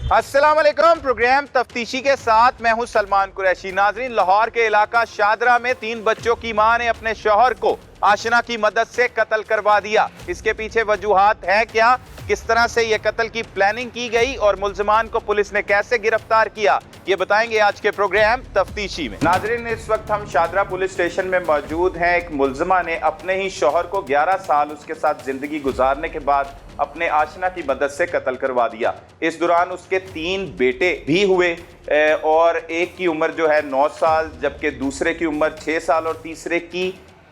अस्सलाम वालेकुम। प्रोग्राम तफ्तीशी के साथ मैं हूं सलमान कुरैशी। नाजरीन, लाहौर के इलाका शादरा में 3 बच्चों की मां ने अपने शौहर को आशना की मदद से कत्ल करवा दिया। इसके पीछे वजूहात है क्या, किस तरह से यह कत्ल की प्लानिंग की गई और मुल्जिमान को पुलिस ने कैसे गिरफ्तार किया, ये बताएंगे आज के प्रोग्राम तफ्तीशी में। नाजरीन, इस वक्त हम शादरा पुलिस स्टेशन में मौजूद हैं। एक मुल्जिमा ने अपने ही शौहर को 11 साल उसके साथ जिंदगी गुजारने के बाद अपने आशना की मदद से कत्ल करवा दिया। इस दौरान उसके 3 बेटे भी हुए और एक की उम्र जो है 9 साल, जबकि दूसरे की उम्र 6 साल और तीसरे की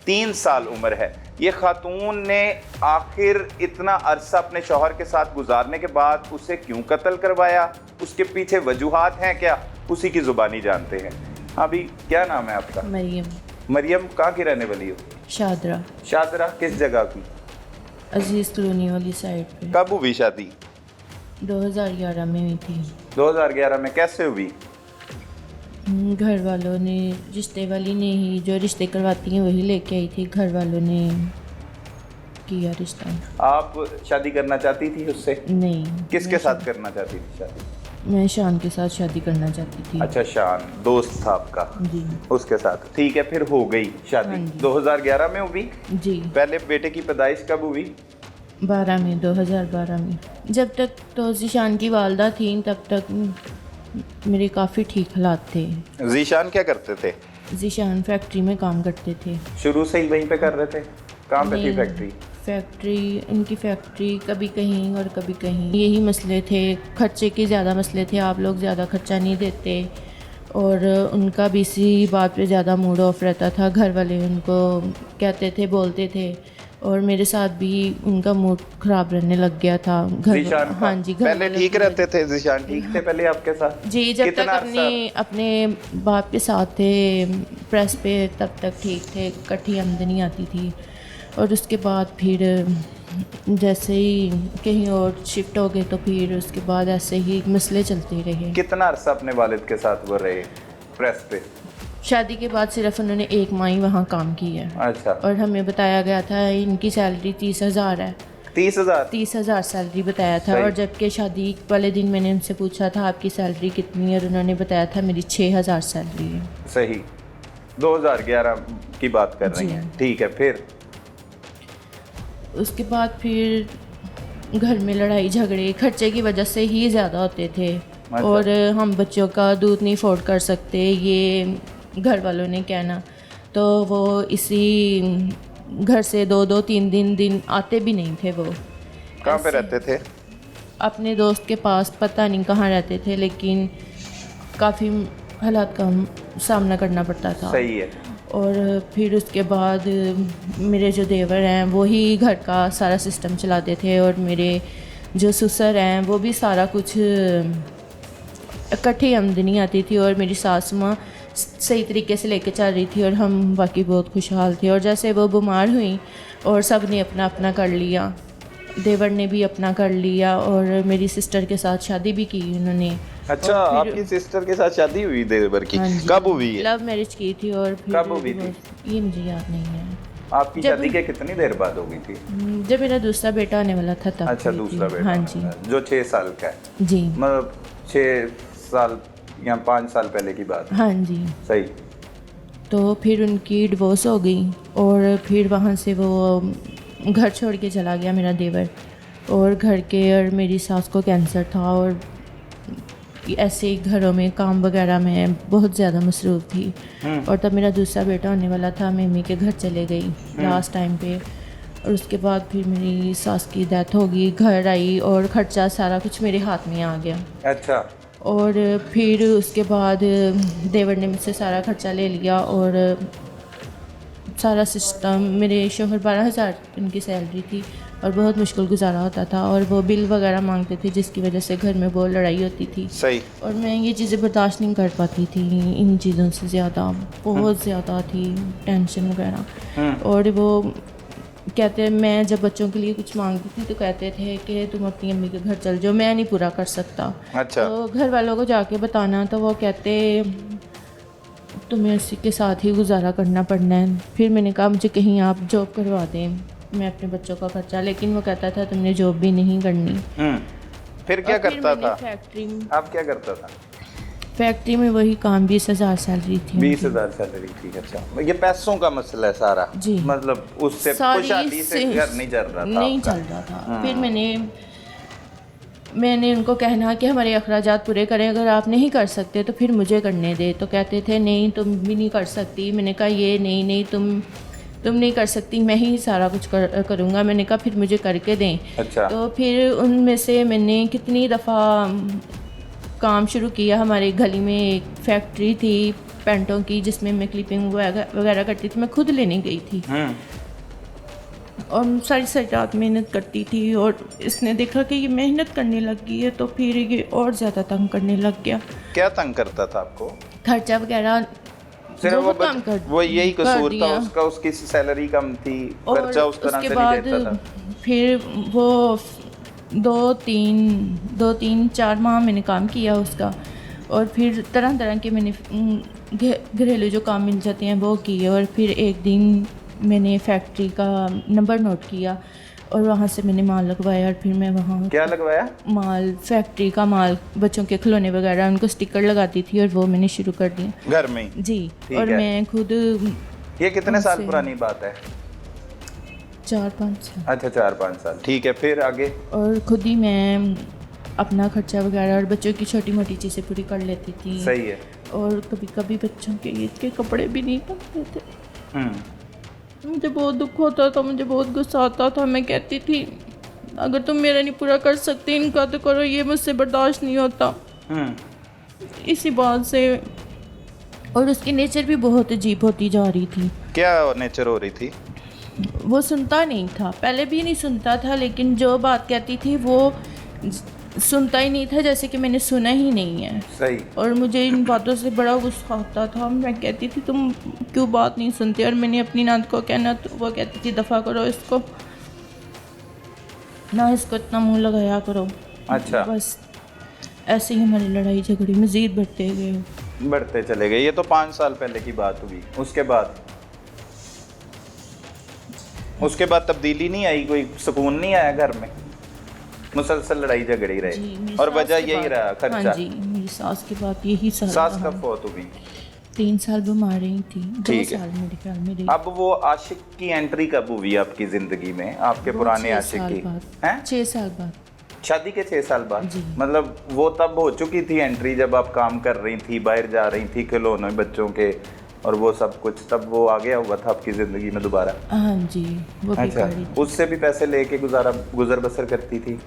3 साल उम्र है। ये खातून ने आखिर इतना अरसा अपने शौहर के साथ गुजारने के बाद उसे क्यों कत्ल करवाया, उसके पीछे वजूहात हैं क्या, उसी की जुबानी जानते हैं। अभी क्या नाम है आपका? मरियम। मरियम, कहाँ की रहने वाली हो? शादरा। शादरा किस जगह की? अजीज़ कॉलोनी वाली साइड पे। कब हुई शादी? 2011 में हुई थी। 2011 में। कैसे हुई? घर वालों ने, रिश्ते वाली ने ही, जो रिश्ते करवाती हैं वही लेके आई थी। घर वालों ने किया रिश्ता। आप शादी करना चाहती थी उससे? नहीं। किसके साथ करना चाहती थी शादी? मैं शान के साथ शादी करना चाहती थी। अच्छा, शान दोस्त था आपका? जी। उसके साथ ठीक है, फिर हो गई शादी। हाँ जी। 2011 में हुई? जी। पहले बेटे की पैदाइश कब हुई? 2012 में। जब तक तो जीशान की वालदा थी तब तक मेरे काफ़ी ठीक हालात थे। जीशान क्या करते थे? जीशान फैक्ट्री में काम करते थे। शुरू से ही वहीं पे कर रहे थे? कहाँ पे थी नहीं, फैक्ट्री? फैक्ट्री, इनकी फैक्ट्री कभी कहीं और कभी कहीं। यही मसले थे, खर्चे के ज़्यादा मसले थे। आप लोग ज़्यादा खर्चा नहीं देते और उनका भी इसी बात पे ज़्यादा मूड ऑफ रहता था। घर वाले उनको कहते थे, बोलते थे और मेरे साथ भी उनका मूड ख़राब रहने लग गया था। जीशान का? हाँ जी। पहले ठीक रहते थे? जीशान ठीक थे पहले आपके साथ? जी, जब तक कितना अपने बाप के साथ थे प्रेस पे तब तक ठीक थे, इकट्ठी आमदनी आती थी। और उसके बाद फिर जैसे ही कहीं और शिफ्ट हो गए तो फिर उसके बाद ऐसे ही मसले चलते रहे। कितना अरसा अपने वालिद के साथ वो रहे प्रेस पे? शादी के बाद सिर्फ उन्होंने 1 माह ही वहाँ काम किया है। अच्छा। और हमें बताया गया था इनकी सैलरी 30,000 है। 30,000? 30,000 सैलरी बताया था। और जबकि शादी वाले दिन मैंने उनसे पूछा था आपकी सैलरी कितनी है और उन्होंने बताया था मेरी 6,000 सैलरी है। सही। 2011 की बात कर रही हैं? ठीक है। फिर उसके बाद फिर घर में लड़ाई झगड़े खर्चे की वजह से ही ज़्यादा होते थे। और हम बच्चों का दूध नहीं अफोर्ड कर सकते, ये घर वालों ने कहना, तो वो इसी घर से 2-2 3 दिन आते भी नहीं थे। वो कहाँ पे रहते थे? अपने दोस्त के पास, पता नहीं कहाँ रहते थे, लेकिन काफ़ी हालात का सामना करना पड़ता था। सही है। और फिर उसके बाद मेरे जो देवर हैं वो ही घर का सारा सिस्टम चलाते थे और मेरे जो ससुर हैं वो भी सारा कुछ इकट्ठी आमदनी आती थी और मेरी सास माँ सही तरीके से लेके चल रही थी और हम बाकी बहुत खुशहाल थे। और जैसे वो बीमार हुई और सब ने अपना अपना कर लिया, देवर ने भी अपना कर लिया और मेरी सिस्टर के साथ शादी भी की उन्होंने। अच्छा, आपकी सिस्टर के साथ शादी हुई देवर की? हाँ, कब हुई है? लव मैरिज की थी। और फिर कब हुई थी? ये मुझे याद नहीं है। आपकी शादी के कितनी देर बाद हो गई थी? जब मेरा दूसरा बेटा आने वाला था तब। अच्छा, दूसरा बेटा। हाँ जी। जो 6 साल का है? जी। मतलब 6 साल या 5 साल पहले की बात? हाँ जी। सही। तो फिर उनकी डिवोर्स हो गई और फिर वहाँ से वो घर छोड़ के चला गया मेरा देवर। और घर के और मेरी सास को कैंसर था और ऐसे ही घरों में काम वगैरह में बहुत ज़्यादा मसरूफ़ थी। और तब मेरा दूसरा बेटा होने वाला था, मैं मम्मी के घर चले गई लास्ट टाइम पे। और उसके बाद फिर मेरी सास की डेथ हो गई, घर आई और ख़र्चा सारा कुछ मेरे हाथ में आ गया। अच्छा। और फिर उसके बाद देवर ने मुझसे सारा खर्चा ले लिया और सारा सिस्टम, मेरे शोहर 12,000 उनकी सैलरी थी और बहुत मुश्किल गुजारा होता था और वो बिल वगैरह मांगते थे जिसकी वजह से घर में बहुत लड़ाई होती थी। सही। और मैं ये चीज़ें बर्दाश्त नहीं कर पाती थी, इन चीज़ों से ज़्यादा बहुत ज़्यादा थी टेंशन वगैरह। और वो कहते, मैं जब बच्चों के लिए कुछ मांगती थी तो कहते थे कि तुम अपनी अम्मी के घर चल जाओ, मैं नहीं पूरा कर सकता। अच्छा। तो घर वालों को जाके बताना तो वो कहते तुम्हें उसी के साथ ही गुजारा करना पड़ना है। फिर मैंने कहा मुझे कहीं आप जॉब करवा दें, मैं अपने बच्चों का खर्चा, लेकिन वो कहता था तुमने जॉब भी नहीं करनी। फिर क्या और फिर करता मैंने था? फैक्ट्री में आप क्या करता था? फैक्ट्री में वही काम 20,000 सैलरी थी 20,000 सैलरी थी। अच्छा, ये पैसों का मसला है सारा, जी। मतलब उससे सारी खुशहाली से घर नहीं चल रहा था नहीं आपका। चल रहा था। फिर मैंने उनको कहना कि हमारे अखराजात पूरे करें, अगर आप नहीं कर सकते तो फिर मुझे करने दे। तो कहते थे नहीं तुम भी नहीं कर सकती। मैंने कहा ये नहीं तुम नहीं कर सकती, मैं ही सारा कुछ करूँगा। मैंने कहा फिर मुझे करके दें। अच्छा। तो फिर उनमें से मैंने कितनी दफ़ा काम शुरू किया। हमारे गली में एक फैक्ट्री थी पेंटों की, जिसमें मैं क्लिपिंग वगैरह करती थी। मैं खुद लेने गई थी और सारी रात मेहनत करती थी। और इसने देखा कि ये मेहनत करने लग गई है तो फिर ये और ज़्यादा तंग करने लग गया। क्या तंग करता था आपको? खर्चा वगैरह सिर्फ बहुत काम कर वो यही कर कसूर था दिया। उसका, उसकी सैलरी कम थी, और खर्चा उस तरह उसके से बाद नहीं देता था। फिर वो 2-3-4 माह मैंने काम किया उसका। और फिर तरह तरह के मैंने घरेलू जो काम मिल जाते हैं वो किए। और फिर एक दिन मैंने फैक्ट्री का नंबर नोट किया और वहाँ से मैंने माल लगवाया। और फिर मैं वहाँ क्या लगवाया? माल, फैक्ट्री का माल, बच्चों के खिलौने वगैरह, उनको स्टिकर लगाती थी और वो मैंने शुरू कर दिया घर में ही? जी। ठीक और है। मैं खुद ये कितने साल उनसे- पुरानी बात है? 4-5 साल। अच्छा, 4-5 साल। ठीक है, फिर आगे? और खुद ही मैं अपना खर्चा वगैरह और बच्चों की छोटी मोटी चीज़ें पूरी कर लेती थी। सही है। और कभी कभी बच्चों के ईद के कपड़े भी नहीं बनते थे। मुझे बहुत दुख होता था, मुझे बहुत गुस्सा आता था। मैं कहती थी अगर तुम मेरा नहीं पूरा कर सकते इनका तो करो, ये मुझसे बर्दाश्त नहीं होता। इसी बात से। और उसकी नेचर भी बहुत अजीब होती जा रही थी। क्या नेचर हो रही थी? वो सुनता नहीं था, पहले भी नहीं सुनता था, लेकिन जो बात कहती थी वो सुनता ही नहीं था, जैसे कि मैंने सुना ही नहीं है। सही। और मुझे इन बातों से बड़ा गुस्सा आता था। मैं कहती थी तुम क्यों बात नहीं सुनते। और मैंने अपनी नंद को कहना तो वो कहती थी दफ़ा करो इसको, ना इसको इतना मुंह लगाया करो। अच्छा। बस ऐसे ही हमारी लड़ाई झगड़े मज़ीद बढ़ते गए। बढ़ते चले गए। ये तो 5 साल पहले की बात हुई। उसके बाद तब्दीली नहीं आई, कोई सुकून नहीं आया घर में, मुसलसल लड़ाई झगड़ी रहे। जी, और वजह यही रहा, खर्चा। हाँ जी, मेरी सास के बाद यही साल सास रहा। कब फौत हुई? 3 साल बीमार रही थी। 2 ठीक है। साल मेरे ख्याल में रही। अब वो आशिक की एंट्री कब हुई आपकी जिंदगी में, आपके पुराने आशिक की? हैं? 6 साल बाद। शादी के 6 साल बाद? जी। मतलब वो तब हो चुकी थी एंट्री जब आप काम कर रही थी, बाहर जा रही थी, खिलौने बच्चों के और वो सब कुछ, तब वो आ गया हुआ था आपकी जिंदगी में दोबारा? हाँ जी, वो भी अच्छा। कर रही थी। उससे भी पैसे लेके गुजर बसर करती थी?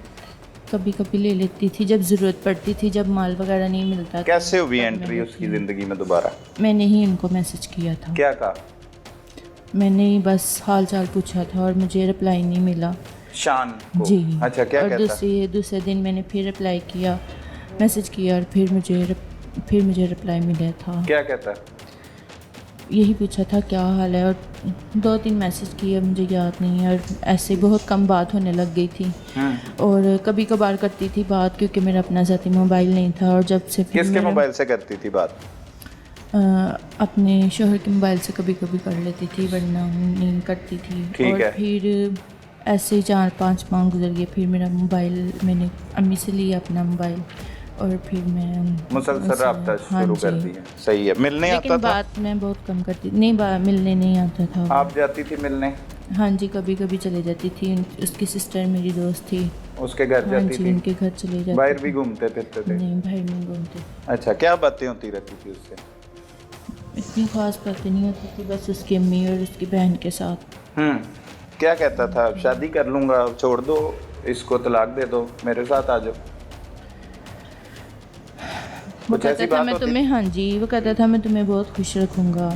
कभी कभी ले लेती थी जब ज़रूरत पड़ती थी, जब माल वगैरह नहीं मिलता था। कैसे हुई तब एंट्री मैं उसकी जिंदगी में दोबारा? मैंने ही इनको मैसेज किया था। क्या कहा? मैंने ही बस हाल चाल पूछा था और मुझे रिप्लाई नहीं मिला। शान को? जी। अच्छा, क्या और कहता? दूसरे दिन मैंने फिर रिप्लाई किया, मैसेज किया, और फिर मुझे रिप्लाई मिला था। क्या कहता? यही पूछा था क्या हाल है। और 2-3 मैसेज किए, मुझे याद नहीं है। और ऐसे बहुत कम बात होने लग गई थी। और कभी कभार करती थी बात, क्योंकि मेरा अपना ज़ाती मोबाइल नहीं था। और जब से फिर किसके मोबाइल से करती थी बात? अपने शोहर के मोबाइल से कभी कभी कर लेती थी, वरना नहीं करती थी। ठीक और है। फिर ऐसे ही 4-5 माह गुजर गए। फिर मेरा मोबाइल मैंने अम्मी से लिया, अपना मोबाइल, और फिर मैं मुसलसल रब्ता हाँ शुरू कर जी। दिया। सही है। मिलने लेकिन आता था? बात मैं बहुत कम करती नहीं, मिलने नहीं आता था। आप जाती थी मिलने? हाँ जी, कभी कभी चले जाती थी। उसकी सिस्टर मेरी दोस्त थी, उसके घर हाँ जाती जी, थी? उनके घर चले जाती बाहर थी। भी घूमते फिरते थे? नहीं, बाहर नहीं घूमते। अच्छा, क्या बातें होती रहती थी उससे? इतनी खास बातें नहीं होती थी, बस उसकी अम्मी और उसकी बहन के साथ। क्या कहता था? शादी कर लूंगा, छोड़ दो इसको, तलाक दे दो, मेरे साथ आ जाओ। वो कुछ ऐसी कहता था बात मैं होती? तुम्हें, हाँ जी, वो कहता था मैं तुम्हें बहुत खुश रखूँगा।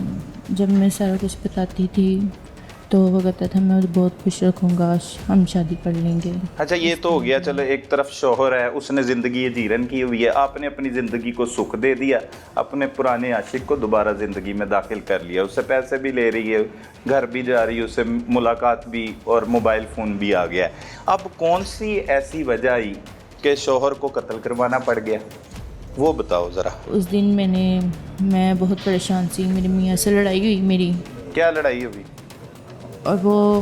जब मैं सारा कुछ बताती थी तो वो कहता था मैं बहुत खुश रखूँगा, हम शादी कर लेंगे। अच्छा, ये तो हो गया। चलो, एक तरफ शोहर है, उसने ज़िंदगी जीरन की हुई है, आपने अपनी ज़िंदगी को सुख दे दिया, अपने पुराने आशिक को दोबारा ज़िंदगी में दाखिल कर लिया, उससे पैसे भी ले रही है, घर भी जा रही है, उससे मुलाकात भी, और मोबाइल फ़ोन भी आ गया। अब कौन सी ऐसी वजह आई कि शोहर को कत्ल करवाना पड़ गया, वो बताओ ज़रा। उस दिन मैं बहुत परेशान थी, मेरी मियाँ से लड़ाई हुई मेरी। क्या लड़ाई हुई? और वो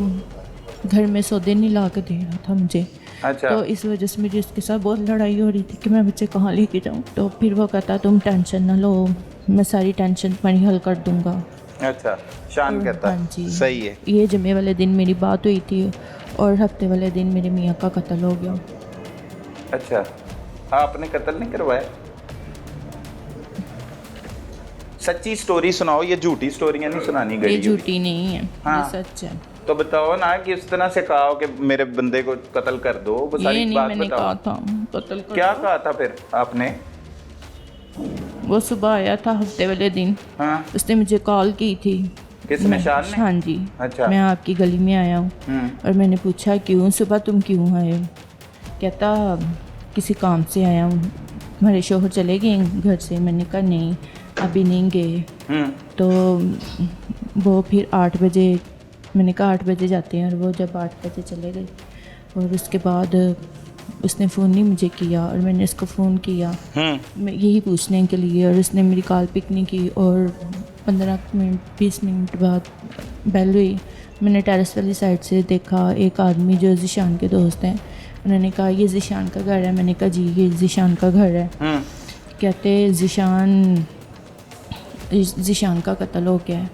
घर में सौदे नहीं ला के दे रहा था मुझे। अच्छा। तो इस वजह से मेरी उसके साथ बहुत लड़ाई हो रही थी कि मैं बच्चे कहाँ लेके जाऊँ। तो फिर वो कहता तुम टेंशन ना लो, मैं सारी टेंशन तुम्हारी हल कर दूँगा। अच्छा, शान कहता हाँ जी, सही है। ये जुम्मे वाले दिन मेरी बात हुई थी और हफ्ते वाले दिन मेरे मियाँ का कत्ल हो गया। अच्छा, आपने कत्ल नहीं करवाया? सच्ची स्टोरी सुनाओ, ये झूठी स्टोरियां नहीं सुनानी ये गई। झूठी नहीं है, हाँ। ये सच है। तो बताओ ना कि इस तरह से कहा कि मेरे बंदे को कत्ल कर दो, वो ये सारी नहीं बात मैंने बताओ। कहा था कत्ल कर क्या दो। कहा था फिर आपने? वो सुबह आया था हफ्ते वाले दिन, हाँ, उसने मुझे कॉल की थी। किसने, शान ने? हाँ जी। अच्छा। मैं आपकी गली में आया हूँ और मैंने पूछा क्यों सुबह तुम क्यों आए हो? कहता किसी काम से आया हूँ, हमारे शोहर चले गए घर से। मैंने कहा नहीं अभी नहीं गए। तो वो फिर 8 बजे, मैंने कहा 8 बजे जाते हैं, और वो जब 8 बजे चले गए और उसके बाद उसने फ़ोन नहीं मुझे किया और मैंने इसको फ़ोन किया मैं यही पूछने के लिए, और उसने मेरी कॉल पिक नहीं की। और 15 मिनट 20 मिनट बाद बेल हुई। मैंने टेरेस वाली साइड से देखा एक आदमी जो ज़ीशान के दोस्त हैं, उन्होंने कहा ये ज़ीशान का घर है। मैंने कहा जी ये ज़ीशान का घर है। कहते ज़ीशान का कत्ल हो गया है।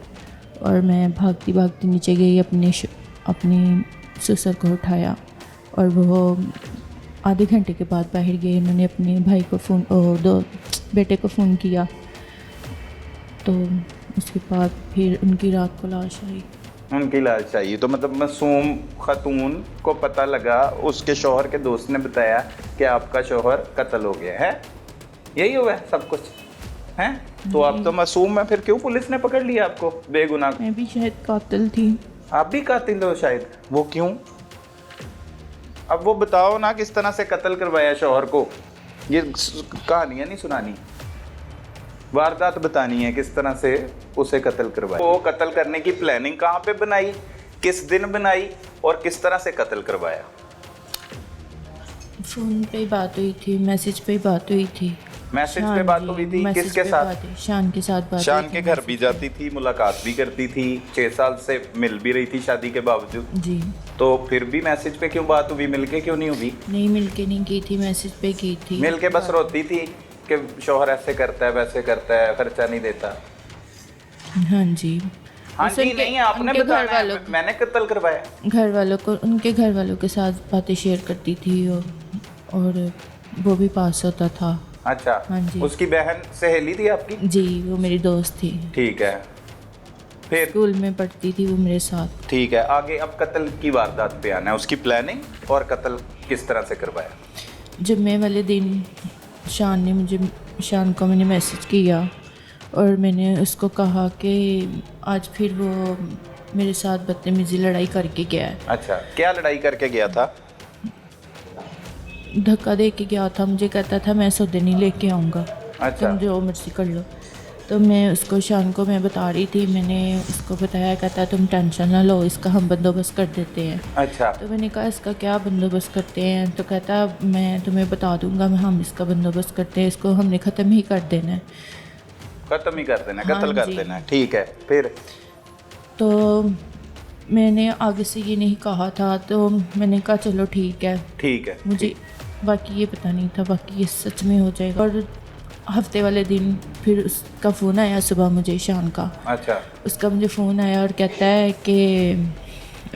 और मैं भागती भागती नीचे गई, अपने ससुर को उठाया और वो आधे घंटे के बाद बाहर गए। उन्होंने अपने भाई को दो बेटे को फ़ोन किया, तो उसके बाद फिर उनकी रात को लाश आई। उनकी लाश आई, तो मतलब मासूम खातून को पता लगा, उसके शौहर के दोस्त ने बताया कि आपका शौहर कत्ल हो गया है। यही हुआ है सब कुछ है? तो आप तो मासूम है, फिर क्यों पुलिस ने पकड़ लिया आपको बेगुनाह? मैं भी शायद कातिल थी। आप भी कातिल हो शायद। वो क्यों? अब वो बताओ ना किस तरह से कत्ल करवाया शौहर को। ये कहानियां नहीं सुनानी, वारदात बतानी है किस तरह से उसे कत्ल करवाया। वो कत्ल करने की प्लानिंग कहाँ पे बनाई, किस दिन बनाई और किस तरह से कत्ल करवाया? फ़ोन पे ही बात हुई थी, मैसेज पे ही बात हुई थी। मैसेज पे बात हुई थी? किसके साथ? शान के साथ बात। शान के घर भी जाती थी, मुलाकात भी करती थी, 6 साल से मिल भी रही थी शादी के बावजूद। जी। तो फिर भी मैसेज पे क्यों बात हुई, मिलके क्यों नहीं हुई? नहीं मिलके नहीं की थी, मैसेज पे की थी। मिलके बस रोती थी कि शौहर ऐसे करता है वैसे करता है, खर्चा नहीं देता। हाँ जी। हाँ जी नहीं, आपने बताया मैंने कत्ल करवाया। घर वालों को, उनके घर वालों के साथ बातें शेयर करती थी और वो भी पास होता था। अच्छा। हाँ जी। उसकी बहन सहेली थी आपकी? जी, वो मेरी दोस्त थी। ठीक है, फिर स्कूल में पढ़ती थी वो मेरे साथ। ठीक है, आगे अब कत्ल की वारदात पे आना है, उसकी प्लानिंग और कत्ल किस तरह से करवाया। जुम्मे वाले दिन शान को मैंने मैसेज किया और मैंने उसको कहा कि आज फिर वो मेरे साथ बदतमीजी लड़ाई करके गया है। अच्छा, क्या लड़ाई करके गया था? धक्का दे के गया था, मुझे कहता था मैं सौदे नहीं लेके आऊँगा। अच्छा। तुम जो मर्जी कर लो। तो मैं उसको शान को मैं बता रही थी, मैंने उसको बताया, कहता तुम टेंशन ना लो, इसका हम बंदोबस्त कर देते हैं। अच्छा। तो मैंने कहा इसका क्या बंदोबस्त करते हैं? तो कहता मैं तुम्हें बता दूंगा, हम इसका बंदोबस्त करते हैं, इसको हमने ख़त्म ही कर देना है। ख़त्म ही कर देना है, हाँ कत्ल कर जी। देना है, ठीक है। फिर तो मैंने आगे से ये नहीं कहा था, तो मैंने कहा चलो ठीक है। ठीक है। मुझे बाकी ये पता नहीं था, बाकी ये सच में हो जाएगा। और हफ्ते वाले दिन फिर उसका फ़ोन आया सुबह मुझे, शान का। अच्छा। उसका मुझे फ़ोन आया और कहता है कि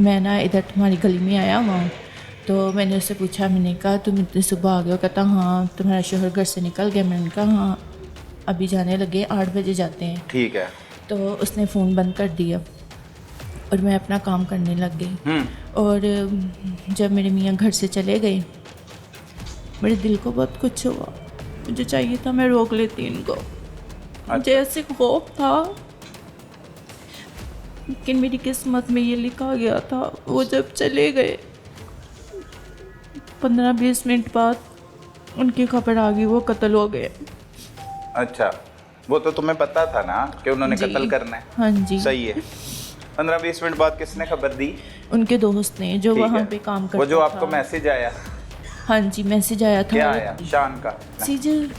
मैं ना इधर तुम्हारी गली में आया हुआ हूँ। तो मैंने उससे पूछा, मैंने कहा तुम इतनी सुबह आ गए हो? कहता हाँ, तुम्हारा शोहर घर से निकल गया। मैंने कहा हाँ अभी जाने लगे, 8 बजे जाते हैं। ठीक है। तो उसने फ़ोन बंद कर दिया और मैं अपना काम करने लग गई। और जब मेरे मियाँ घर से चले गए, मेरे दिल को बहुत कुछ हुआ। मुझे चाहिए था मैं रोक लेती इनको। मुझे ऐसे खौफ था, लेकिन मेरी किस्मत में ये लिखा गया था। वो जब चले गए 15-20 मिनट बाद उनकी खबर आ गई, वो कत्ल हो गए। अच्छा, वो तो तुम्हें पता था ना कि उन्होंने कत्ल करना है? हाँ जी। सही है। 15-20 मिनट बाद किसने खबर दी? उनके दोस्त ने, जो वहाँ पे काम करता था। वो जो आपको मैसेज आया? हाँ जी, मैसेज आया था। क्या आया? शान का सीजर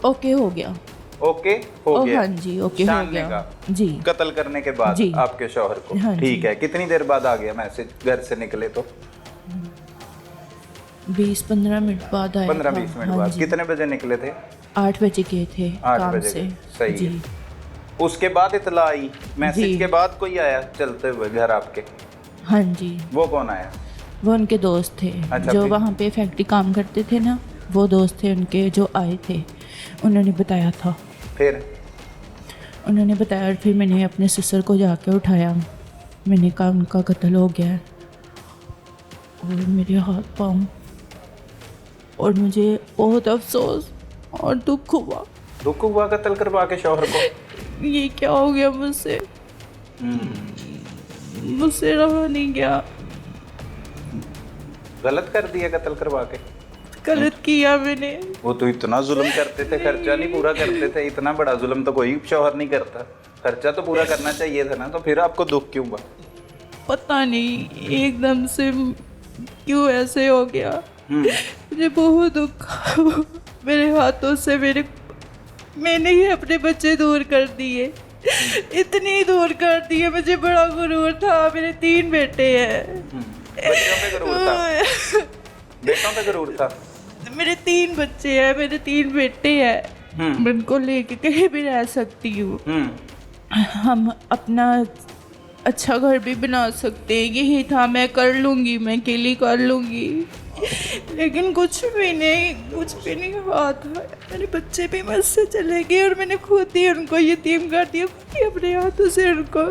ओके हो गया। ओके हो गया? हाँ जी, ओके हो गया जी। कत्ल करने के बाद जी। आपके शौहर को? हाँ ठीक है। कितनी देर बाद आ गया मैसेज घर से निकले? तो 20-15 मिनट बाद आया 15-20 मिनट हाँ बाद। जी। कितने बजे निकले थे? 8 बजे गए थे 8 काम बजे से। गए, सही जी है। उसके बाद इतला आई, मैसेज जी। के बाद कोई आया चलते हुए घर आपके? हाँ जी, वो कौन आया? वो उनके दोस्त थे अच्छा, जो फिर? वहाँ पे फैक्ट्री काम करते थे ना, वो दोस्त थे उनके जो आए थे, उन्होंने बताया था। फिर उन्होंने बताया और फिर मैंने अपने सिस्टर को जाके उठाया, मैंने कहा उनका कत्ल हो गया है। और मेरे हाथ पाँव, और मुझे बहुत अफसोस और दुख हुआ, दुख हुआ कत्ल करवा के शौहर को? ये क्या हो गया मुझसे, मुझसे रहा नहीं गया, गलत कर दिया कत्ल करवा के? गलत किया मैंने। वो तो इतना जुल्म करते थे, खर्चा नहीं पूरा करते थे। इतना बड़ा जुल्म तो कोई शौहर नहीं करता, खर्चा तो पूरा करना चाहिए था ना। तो फिर आपको दुख क्यों हुआ? पता नहीं एकदम से क्यों ऐसे हो गया, मुझे बहुत दुख। मेरे हाथों से मैंने ही अपने बच्चे दूर कर दिए, इतनी दूर कर दिए। मुझे बड़ा गुरूर था, मेरे 3 बेटे हैं। बच्चों पे गरूर था, बेटों पे गरूर था? मेरे 3 बच्चे हैं, मेरे 3 बेटे हैं, मैं उनको लेके कहीं भी रह सकती हूँ। हम अपना अच्छा घर भी बना सकते हैं, यही था। मैं कर लूँगी, मैं अकेली कर लूँगी, लेकिन कुछ भी नहीं हुआ था। मेरे बच्चे भी मुझसे चले गए और मैंने खुद ही उनको यतीम कर दिया, खुद ही अपने हाथों से उनको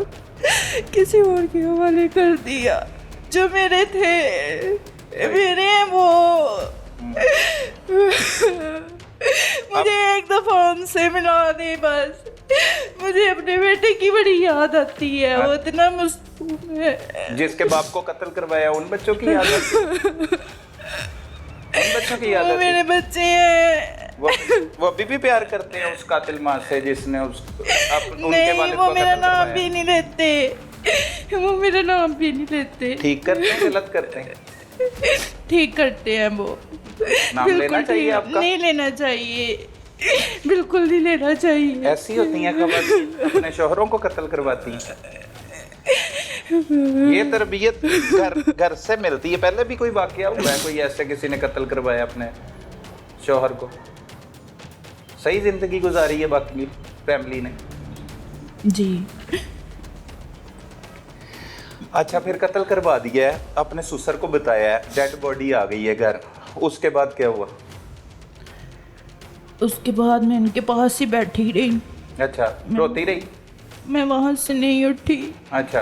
किसी और के हवाले कर दिया। जो मेरे थे, मेरे हैं वो। मुझे एक दफा उनसे मिला दे बस। मुझे अपने बेटे की बड़ी याद आती है, वो इतना मस्तूम है। जिसके बाप को कत्ल करवाया उन बच्चों की याद आती? उन बच्चों की याद वो आती? मेरे बच्चे हैं। वो अभी भी प्यार करते हैं उस कातिल माँ से जिसने उनके नहीं, वालिद वो को मेरा कत्ल नाम करवाया? भी नहीं लेते, वो मेरा नाम भी नहीं लेते। ठीक करते हैं, गलत करते हैं? ठीक करते हैं वो। नाम लेना चाहिए आपका? नहीं लेना चाहिए, बिल्कुल नहीं लेना चाहिए। ऐसी होती हैं खबर, अपने शोहरों को कत्ल करवाती हैं। ये तरबियत घर से मिलती है। पहले भी कोई वाकया हुआ है, कोई ऐसे किसी ने कत्ल करवाया अपने शोहर को? सही जिंदगी गुजारी है बाकी फैमिली ने? जी। अच्छा, फिर कत्ल करवा दिया है, अपने ससुर को बताया है, डेड बॉडी आ गई है घर, उसके बाद क्या हुआ? उसके बाद मैं उनके पास ही बैठी रही। अच्छा, रोती रही? मैं वहाँ से नहीं उठी। अच्छा,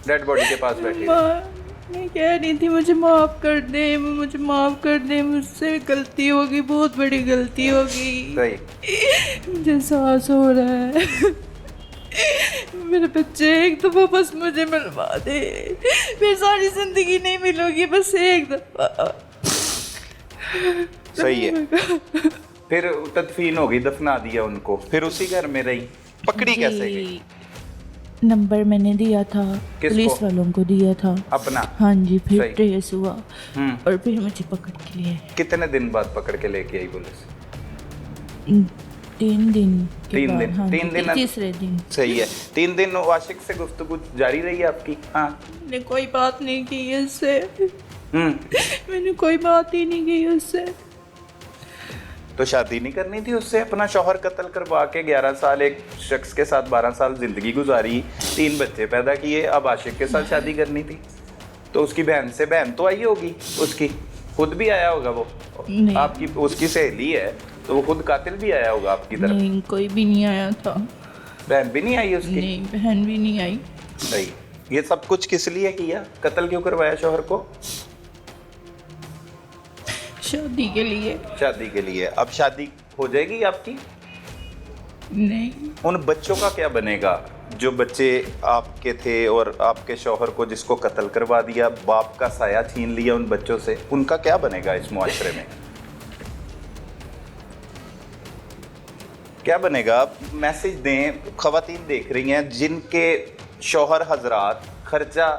डेड बॉडी के पास बैठी रही? मैं कह रही थी मुझे माफ़ कर दे, मुझे माफ़ कर दे, मुझसे गलती होगी, बहुत बड़ी गलती होगी। सही। मुझे एहसास हो रहा है। मेरे बच्चे एक दफ़ा बस मुझे मिलवा दे, फिर सारी ज़िंदगी नहीं मिलोगी, बस एक दफ़ा। सही है। फिर तदफीन हो गई, दफना दिया उनको, फिर उसी घर में रही। पकड़ी कैसे गई? नंबर मैंने दिया था, पुलिस वालों को दिया था अपना? हाँ जी, फिर सही। ट्रेस हुआ और फिर मुझे पकड़ के लिए। कितने दिन बाद पकड़ के लेके आई पुलिस? 3 दिन के 3 बाद, दिन? हाँ 3 दिन? तीसरे दिन। सही है। 3 दिन आशिक से गुफ्तगू जारी रही आपकी? हाँ। मैंने कोई बात नहीं की उससे, हम्म। मैंने कोई बात ही नहीं की उससे। तो शादी नहीं करनी थी उससे? अपना शौहर कत्ल करवा के 11 साल एक शख्स के साथ 12 साल जिंदगी गुजारी, 3 बच्चे पैदा किए, अब आशिक के साथ शादी करनी थी। तो उसकी बहन तो आई होगी, उसकी खुद भी आया होगा वो? नहीं। आपकी उसकी सहेली है तो वो खुद कातिल भी आया होगा आपकी तरफ? नहीं, कोई भी नहीं आया था। बहन भी नहीं आई उसकी? नहीं, बहन भी नहीं आई। सही। ये सब कुछ किस लिए किया? कत्ल क्यों करवाया शौहर को? शादी के लिए। शादी के लिए। अब शादी हो जाएगी आपकी? नहीं। उन बच्चों का क्या बनेगा जो बच्चे आपके थे और आपके शौहर को जिसको कत्ल करवा दिया, बाप का साया छीन लिया उन बच्चों से, उनका क्या बनेगा इस मुआशरे में? क्या बनेगा? आप मैसेज दें। ख़वातीन देख रही हैं जिनके शौहर हजरात खर्चा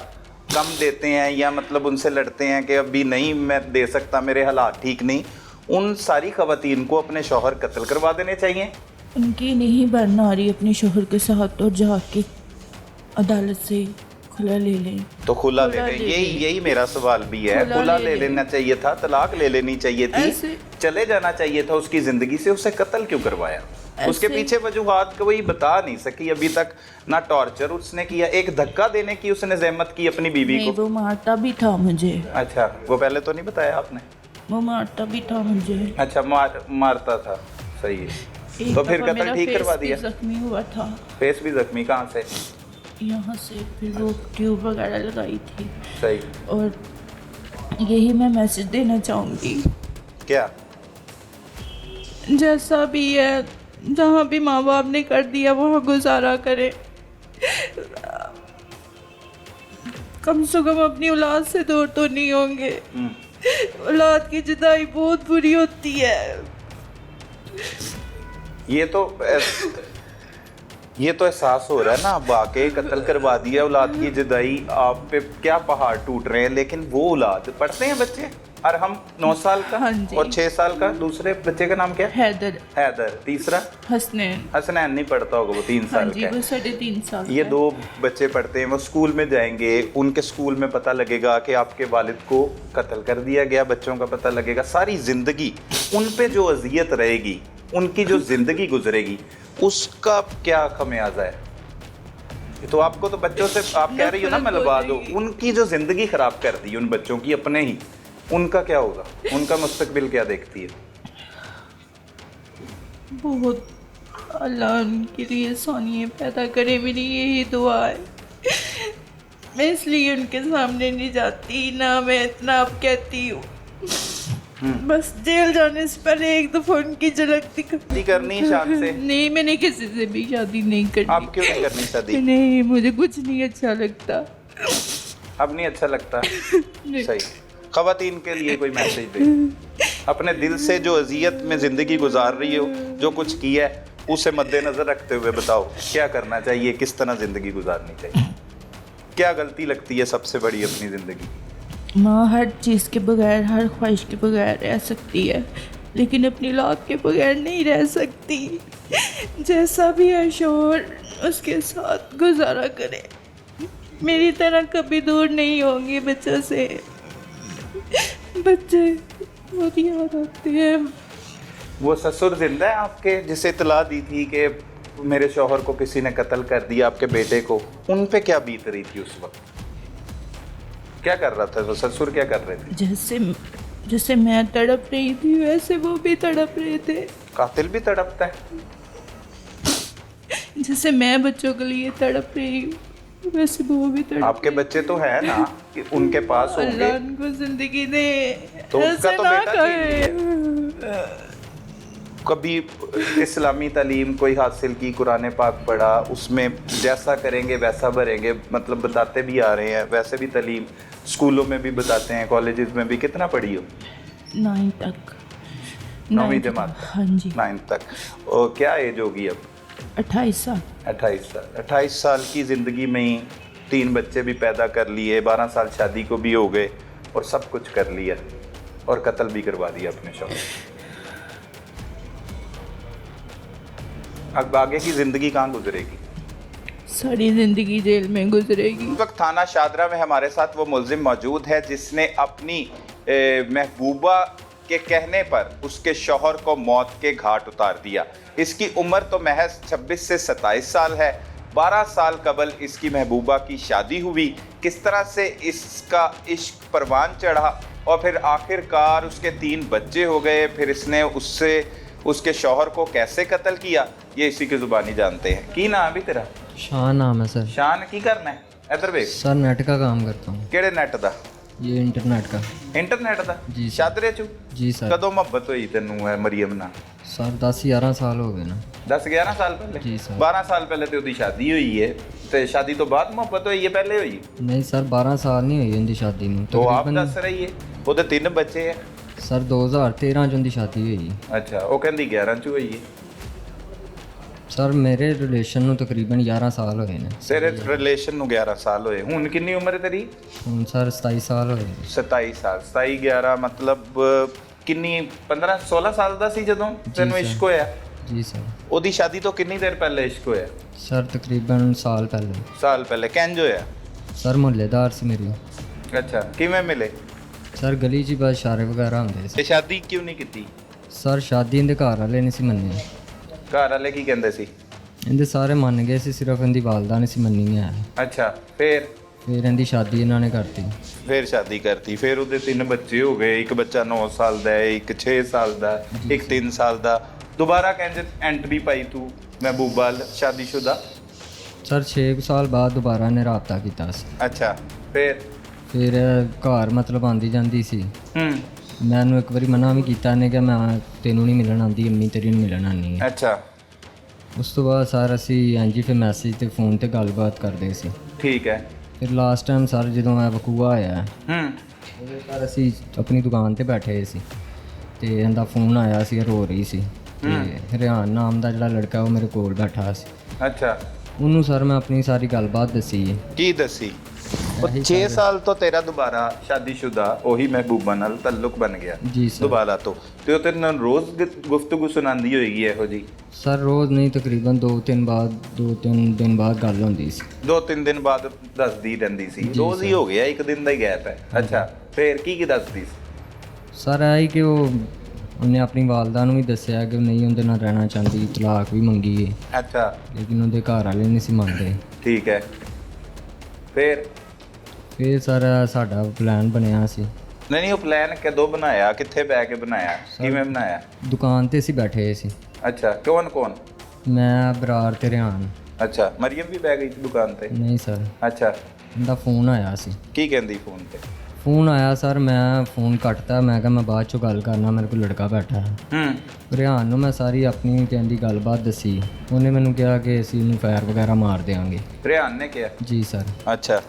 कम देते हैं या मतलब उनसे लड़ते हैं कि अभी नहीं मैं दे सकता, मेरे हालात ठीक नहीं, उन सारी ख़वातीन को अपने शौहर कत्ल करवा देने चाहिए। उनकी नहीं बन आ रही अपने शोहर के साथ, और जाके अदालत से खुला ले लें। तो खुला ले खुला लें, ले यही लें। यही मेरा सवाल भी है। खुला खुला ले ले लें। लेना चाहिए था, तलाक ले लेनी चाहिए थी, ऐसे- चले जाना चाहिए था उसकी जिंदगी से। उसे कत्ल क्यों करवाया? उसके ऐसे- पीछे वजूहात कोई बता नहीं सकी अभी तक। ना टॉर्चर उसने किया, एक धक्का देने की उसने जहमत की अपनी बीवी नहीं, को। वो मारता भी था मुझे, अच्छा, वो पहले तो नहीं बताया आपने? वो मारता भी था मुझे। अच्छा, मारता था, सही है। एक तो फिर दफा कत्ल मेरा ठीक फेस करवा भी दिया? जख्मी हुआ था फेस भी जख्मी, कहाँ से? यहाँ से, फिर वो ट्यूब वगैरह लगाई थी। सही। और यही मैं मैसेज देना चाहूँगी, क्या? जैसा भी है, जहाँ भी माँ बाप ने कर दिया वहाँ गुजारा करे। कम से कम अपनी औलाद से दूर तो नहीं होंगे। औलाद की जुदाई बहुत बुरी होती है। ये तो एहसास हो रहा है ना, अब आके कत्ल करवा दिया, औलाद की जुदाई, आप पे क्या पहाड़ टूट रहे हैं। लेकिन वो औलाद, पढ़ते हैं बच्चे, और हम 9 साल का हाँ जी। और 6 साल का, दूसरे बच्चे का नाम क्या है? हैदर, हैदर, तीसरा हसनैन। हसनैन नहीं पढ़ता होगा, वो 3 हाँ साल जी, का है। वो 3.5 साल ये का है। 2 बच्चे पढ़ते हैं, वो स्कूल में जाएंगे, उनके स्कूल में पता लगेगा कि आपके वालिद को कत्ल कर दिया गया, बच्चों का पता लगेगा। सारी जिंदगी उन पे जो अजियत रहेगी, उनकी जो जिंदगी गुजरेगी, उसका क्या खमियाजा है? तो आपको तो बच्चों से, आप कह रही हो ना मैं लगा दो, उनकी जो जिंदगी खराब कर दी उन बच्चों की अपने ही, उनका क्या होगा? उनका मुस्तकबिल क्या देखती है? बहुत, अल्लाह उनके लिए सोनिए पैदा करे, मेरी यही दुआ है। मैं इसलिए उनके सामने नहीं जाती ना, मैं इतना अब कहती हूँ। बस जेल जाने से पहले एक दफा उनकी झलक शादी करनी है शान से? नहीं, मैंने किसी से भी शादी नहीं करनी। आप क्यों नहीं करनी शादी? नहीं, मुझे कुछ नहीं अच्छा लगता। अब नहीं अच्छा लगता? नहीं। सही। ख़वातीन के लिए कोई मैसेज दे, अपने दिल से जो अजियत में ज़िंदगी गुजार रही हो, जो कुछ किया है, उसे मद्देनज़र रखते हुए बताओ क्या करना चाहिए, किस तरह ज़िंदगी गुजारनी चाहिए, क्या गलती लगती है सबसे बड़ी अपनी ज़िंदगी? माँ हर चीज़ के बगैर, हर ख्वाहिश के बगैर रह सकती है, लेकिन अपनी औलाद के बगैर नहीं रह सकती। जैसा भी है शोर, उसके साथ गुजारा करे। मेरी तरह कभी दूर नहीं होंगे बच्चों से। बच्चे बहुत याद आते हैं। वो ससुर जिंदा है आपके, जिसे इतला दी थी कि मेरे शौहर को किसी ने कत्ल कर दिया, आपके बेटे को, उन पे क्या बीत रही थी उस वक्त? क्या कर रहा था वो ससुर, क्या कर रहे थे? जैसे मैं तड़प रही थी वैसे वो भी तड़प रहे थे। कातिल भी तड़पता है? जैसे मैं बच्चों के लिए तड़प रही हूँ वैसे वो भी तड़प। आपके बच्चे तो है ना, कि उनके पास होंगे, अल्लाह उनको जिंदगी दे। तो उसका ऐसे तो ना बेटा कहे। कभी इस्लामी तालीम कोई हासिल की, कुरान पाक पढ़ा, उसमें जैसा करेंगे वैसा भरेंगे, मतलब बताते भी आ रहे हैं, वैसे भी तालीम स्कूलों में भी बताते हैं, कॉलेजेस में भी। कितना पढ़ी हो? 9 तक। 9वीं जमात? हाँ जी। 9 तक। और क्या एज होगी अब? 28 साल। 28 साल। 28 साल की ज़िंदगी में ही 3 बच्चे भी पैदा कर लिए, 12 साल शादी को भी हो गए, और सब कुछ कर लिया, और कत्ल भी करवा दिया अपने शौहर। अब आगे की ज़िंदगी कहाँ गुजरेगी? सारी ज़िंदगी जेल में गुजरेगी। इस वक्त थाना शादरा में हमारे साथ वो मुलजिम मौजूद है जिसने अपनी महबूबा के कहने पर उसके शौहर को मौत के घाट उतार दिया। इसकी उम्र तो महज 26 से 27 साल है। 12 साल कबल इसकी महबूबा की शादी हुई। किस तरह से इसका इश्क परवान चढ़ा और फिर आखिरकार उसके 3 बच्चे हो गए, फिर इसने उसके शौहर को कैसे कत्ल किया, ये इसी की ज़ुबानी जानते हैं। की नाम भी तेरा? शान नाम है सर। शान की करना है? इधर देख सर नेट का काम करता हूँ। ਕਿਹੜੇ ਨੈਟ ਦਾ? ये इंटरनेट का। ਇੰਟਰਨੈਟ ਦਾ? जी सर। ਸ਼ਾਦਰੇ ਚ? जी सर। ਕਦੋਂ ਮੁਹੱਬਤ ਹੋਈ ਤੈਨੂੰ ਹੈ ਮਰੀਮ ਨਾਲ? सर 10-11 साल हो गए ना। 10-11 ਸਾਲ ਪਹਿਲੇ? जी सर। 12 ਸਾਲ ਪਹਿਲੇ ਤੇ ਉਹਦੀ ਸ਼ਾਦੀ ਹੋਈ ਹੈ, ਤੇ ਸ਼ਾਦੀ ਤੋਂ ਬਾਅਦ ਮੁਹੱਬਤ ਹੋਈ ਹੈ, ਪਹਿਲੇ ਹੋਈ? नहीं सर 12 साल नहीं हुई उनकी शादी में। तो आप तकरीबन ਦੱਸ ਰਹੀ ਹੈ ਉਹਦੇ 3 ਬੱਚੇ ਹੈ। सर 2013 ਚ उनकी शादी हुई। ਅੱਛਾ, ਉਹ ਕਹਿੰਦੀ 11 ਚ ਹੋਈ ਹੈ। सर मेरे रिलेशन ਨੂੰ ਤਕਰੀਬਨ 11 ਸਾਲ ਹੋਏ ਨੇ। ਤੇਰੇ ਰਿਲੇਸ਼ਨ ਨੂੰ 11 ਸਾਲ ਹੋਏ। ਹੁਣ ਕਿੰਨੀ ਉਮਰ ਹੈ ਤੇਰੀ? ਹੁਣ ਸਰ 27 ਸਾਲ ਹੋਏ। 27 ਸਾਲ। 27 11 ਮਤਲਬ ਕਿੰਨੀ 15-16 ਸਾਲ ਦਾ ਸੀ ਜਦੋਂ ਤੈਨੂੰ ਸਰ। ਇਸ਼ਕ ਹੋਇਆ? ਜੀ ਸਰ। ਉਹਦੀ ਸ਼ਾਦੀ ਤੋਂ ਕਿੰਨੀ ਦੇਰ ਪਹਿਲੇ ਇਸ਼ਕ ਹੋਇਆ? ਸਰ ਤਕਰੀਬਨ ਸਾਲ ਪਹਿਲੇ। ਸਾਲ ਪਹਿਲੇ। ਕਿੰਜ ਹੋਇਆ? ਸਰ ਮੁਹੱਲੇਦਾਰ ਸੀ ਮੇਰੀ। ਅੱਛਾ, ਕਿਵੇਂ ਮਿਲੇ? ਸਰ ਗਲੀ 'ਚ ਹੀ ਬਸ ਇਸ਼ਾਰੇ ਵਗੈਰਾ ਹੁੰਦੇ ਸੀ। ਤੇ ਸ਼ਾਦੀ ਕਿਉਂ ਨਹੀਂ ਕੀਤੀ? ਸਰ ਸ਼ਾਦੀ ਇਹਦੇ ਘਰ ਵਾਲੇ ਨਹੀਂ ਸੀ ਮੰਨੀ। ਘਰ ਵਾਲੇ ਕੀ ਕਹਿੰਦੇ ਸੀ? ਇਹਦੇ ਸਾਰੇ ਮੰਨ ਗਏ ਸੀ, ਸਿਰਫ ਇਹਦੀ ਵਾਲਦਾ ਨਹੀਂ ਸੀ ਮੰਨੀ ਹੈ। ਅੱਛਾ, ਫਿਰ ਇਹਦੀ ਸ਼ਾਦੀ ਇਹਨਾਂ ਨੇ ਕਰਤੀ। ਫਿਰ ਸ਼ਾਦੀ ਕਰਤੀ। ਫਿਰ ਉਹਦੇ 3 ਬੱਚੇ ਹੋ ਗਏ, ਇੱਕ ਬੱਚਾ 9 ਸਾਲ ਦਾ ਹੈ, ਇੱਕ 6 ਸਾਲ ਦਾ, ਇੱਕ 3 ਸਾਲ ਦਾ। ਦੁਬਾਰਾ ਕਹਿੰਦੇ ਐਂਟਰੀ ਪਾਈ ਤੂੰ ਮਹਿਬੂਬਾ ਸ਼ਾਦੀशुदा? ਸਰ 6 ਸਾਲ ਬਾਅਦ ਦੁਬਾਰਾ ਇਹਨੇ ਰਾਬਤਾ ਕੀਤਾ ਸੀ। ਅੱਛਾ, ਫਿਰ ਘਰ ਮਤਲਬ ਆਂਦੀ ਜਾਂਦੀ ਸੀ। ਮੈਨੂੰ ਇੱਕ ਵਾਰੀ ਮਨਾ ਵੀ ਕੀਤਾ ਇਹਨੇ ਕਿ ਮੈਂ ਤੈਨੂੰ ਨਹੀਂ ਮਿਲਣ ਆਉਂਦੀ, ਅੰਮੀ ਤੇਰੀ ਨੂੰ ਮਿਲਣ ਆਉਂਦੀ ਹੈ। ਅੱਛਾ, ਉਸ ਤੋਂ ਬਾਅਦ ਸਰ ਅਸੀਂ ਇੰਝ ਫਿਰ ਮੈਸੇਜ ਤੇ ਫੋਨ ਤੇ ਗੱਲਬਾਤ ਕਰਦੇ ਸੀ। ਠੀਕ ਹੈ। ਫਿਰ ਲਾਸਟ ਟਾਈਮ ਸਰ ਜਦੋਂ ਮੈਂ ਵਕੂਆ ਆਇਆ ਉਹਦੇ ਸਰ ਅਸੀਂ ਆਪਣੀ ਦੁਕਾਨ ਤੇ ਬੈਠੇ ਸੀ ਤੇ ਇਹਦਾ ਫੋਨ ਆਇਆ ਸੀ, ਰੋ ਰਹੀ ਸੀ ਤੇ ਰਿਆਨ ਨਾਮ ਦਾ ਜਿਹੜਾ ਲੜਕਾ ਉਹ ਮੇਰੇ ਕੋਲ ਬੈਠਾ ਸੀ। ਅੱਛਾ, ਉਹਨੂੰ ਸਰ ਮੈਂ ਆਪਣੀ ਸਾਰੀ ਗੱਲਬਾਤ ਦੱਸੀ। ਕੀ ਦੱਸੀ? 6 ਸਾਲ ਤੋਂ ਤੇਰਾ ਦੁਬਾਰਾ ਸ਼ਾਦੀशुदा ਉਹੀ ਮਹਿਬੂਬਾ ਨਾਲ ਤਾਲੁਕ ਬਣ ਗਿਆ ਜੀ ਸਰ। ਦੁਬਾਰਾ ਤੋਂ ਤੇ ਉਹ ਤੇਰੇ ਨਾਲ ਰੋਜ਼ ਗੁਫ਼ਤਗੂ ਸੁਣਾਉਂਦੀ ਹੋਏਗੀ ਇਹੋ ਜੀ? ਸਰ ਰੋਜ਼ ਨਹੀਂ, ਤਕਰੀਬਨ 2-3 ਦਿਨ ਬਾਅਦ ਗੱਲ ਹੁੰਦੀ ਸੀ। 2-3 ਦਿਨ ਬਾਅਦ ਦੱਸਦੀ ਰਹਿੰਦੀ ਸੀ? ਰੋਜ਼ ਹੀ ਹੋ ਗਿਆ, ਇੱਕ ਦਿਨ ਦਾ ਹੀ ਗੈਪ ਹੈ। ਅੱਛਾ, ਫਿਰ ਕੀ ਦੱਸਦੀ ਸੀ? ਸਰ ਇਹ ਕਿ ਉਹਨੇ ਆਪਣੀ ਵਾਲਦਾ ਨੂੰ ਵੀ ਦੱਸਿਆ ਕਿ ਨਹੀਂ ਉਹਦੇ ਨਾਲ ਰਹਿਣਾ ਚਾਹੁੰਦੀ, ਤਲਾਕ ਵੀ ਮੰਗੀ ਹੈ। ਅੱਛਾ, ਲੇਕਿਨ ਉਹਦੇ ਘਰ ਵਾਲੇ ਨਹੀਂ ਸੀ ਮੰਨਦੇ। ਠੀਕ ਹੈ। ਫਿਰ ਸਰ ਸਾਡਾ ਪਲਾਨ ਬਣਿਆ ਸੀ। ਨਹੀਂ, ਉਹ ਪਲਾਨ ਕਦੋਂ ਬਣਾਇਆ? ਕਿੱਥੇ ਬੈ ਕੇ ਬਣਾਇਆ? ਕਿਵੇਂ ਬਣਾਇਆ? ਦੁਕਾਨ ਤੇ ਅਸੀਂ ਬੈਠੇ ਸੀ। ਅੱਛਾ, ਕੌਣ? ਮੈਂ, ਬਰਾਰ ਤੇ ਰਿਆਨ। ਅੱਛਾ, ਮਰੀਮ ਵੀ ਬੈ ਗਈ ਸੀ ਦੁਕਾਨ ਤੇ? ਨਹੀਂ ਸਰ। ਅੱਛਾ, ਉਹਦਾ ਫੋਨ ਆਇਆ ਸੀ। ਕੀ ਕਹਿੰਦੀ ਫੋਨ ਤੇ? ਫੋਨ ਆਇਆ ਸਰ, ਮੈਂ ਫੋਨ ਕੱਟਤਾ। ਮੈਂ ਕਿਹਾ ਮੈਂ ਬਾਅਦ ਚੋਂ ਗੱਲ ਕਰਨਾ, ਮੇਰੇ ਕੋਲ ਲੜਕਾ ਬੈਠਾ ਹੈ। ਰਿਆਨ ਨੂੰ ਮੈਂ ਸਾਰੀ ਆਪਣੀ ਕਹਿੰਦੀ ਗੱਲਬਾਤ ਦੱਸੀ। ਉਹਨੇ ਮੈਨੂੰ ਕਿਹਾ ਕਿ ਅਸੀਂ ਉਹਨੂੰ ਫਾਇਰ ਵਗੈਰਾ ਮਾਰ ਦੇਵਾਂਗੇ। ਰਿਆਨ ਨੇ ਕਿਹਾ? ਜੀ ਸਰ। ਅੱਛਾ,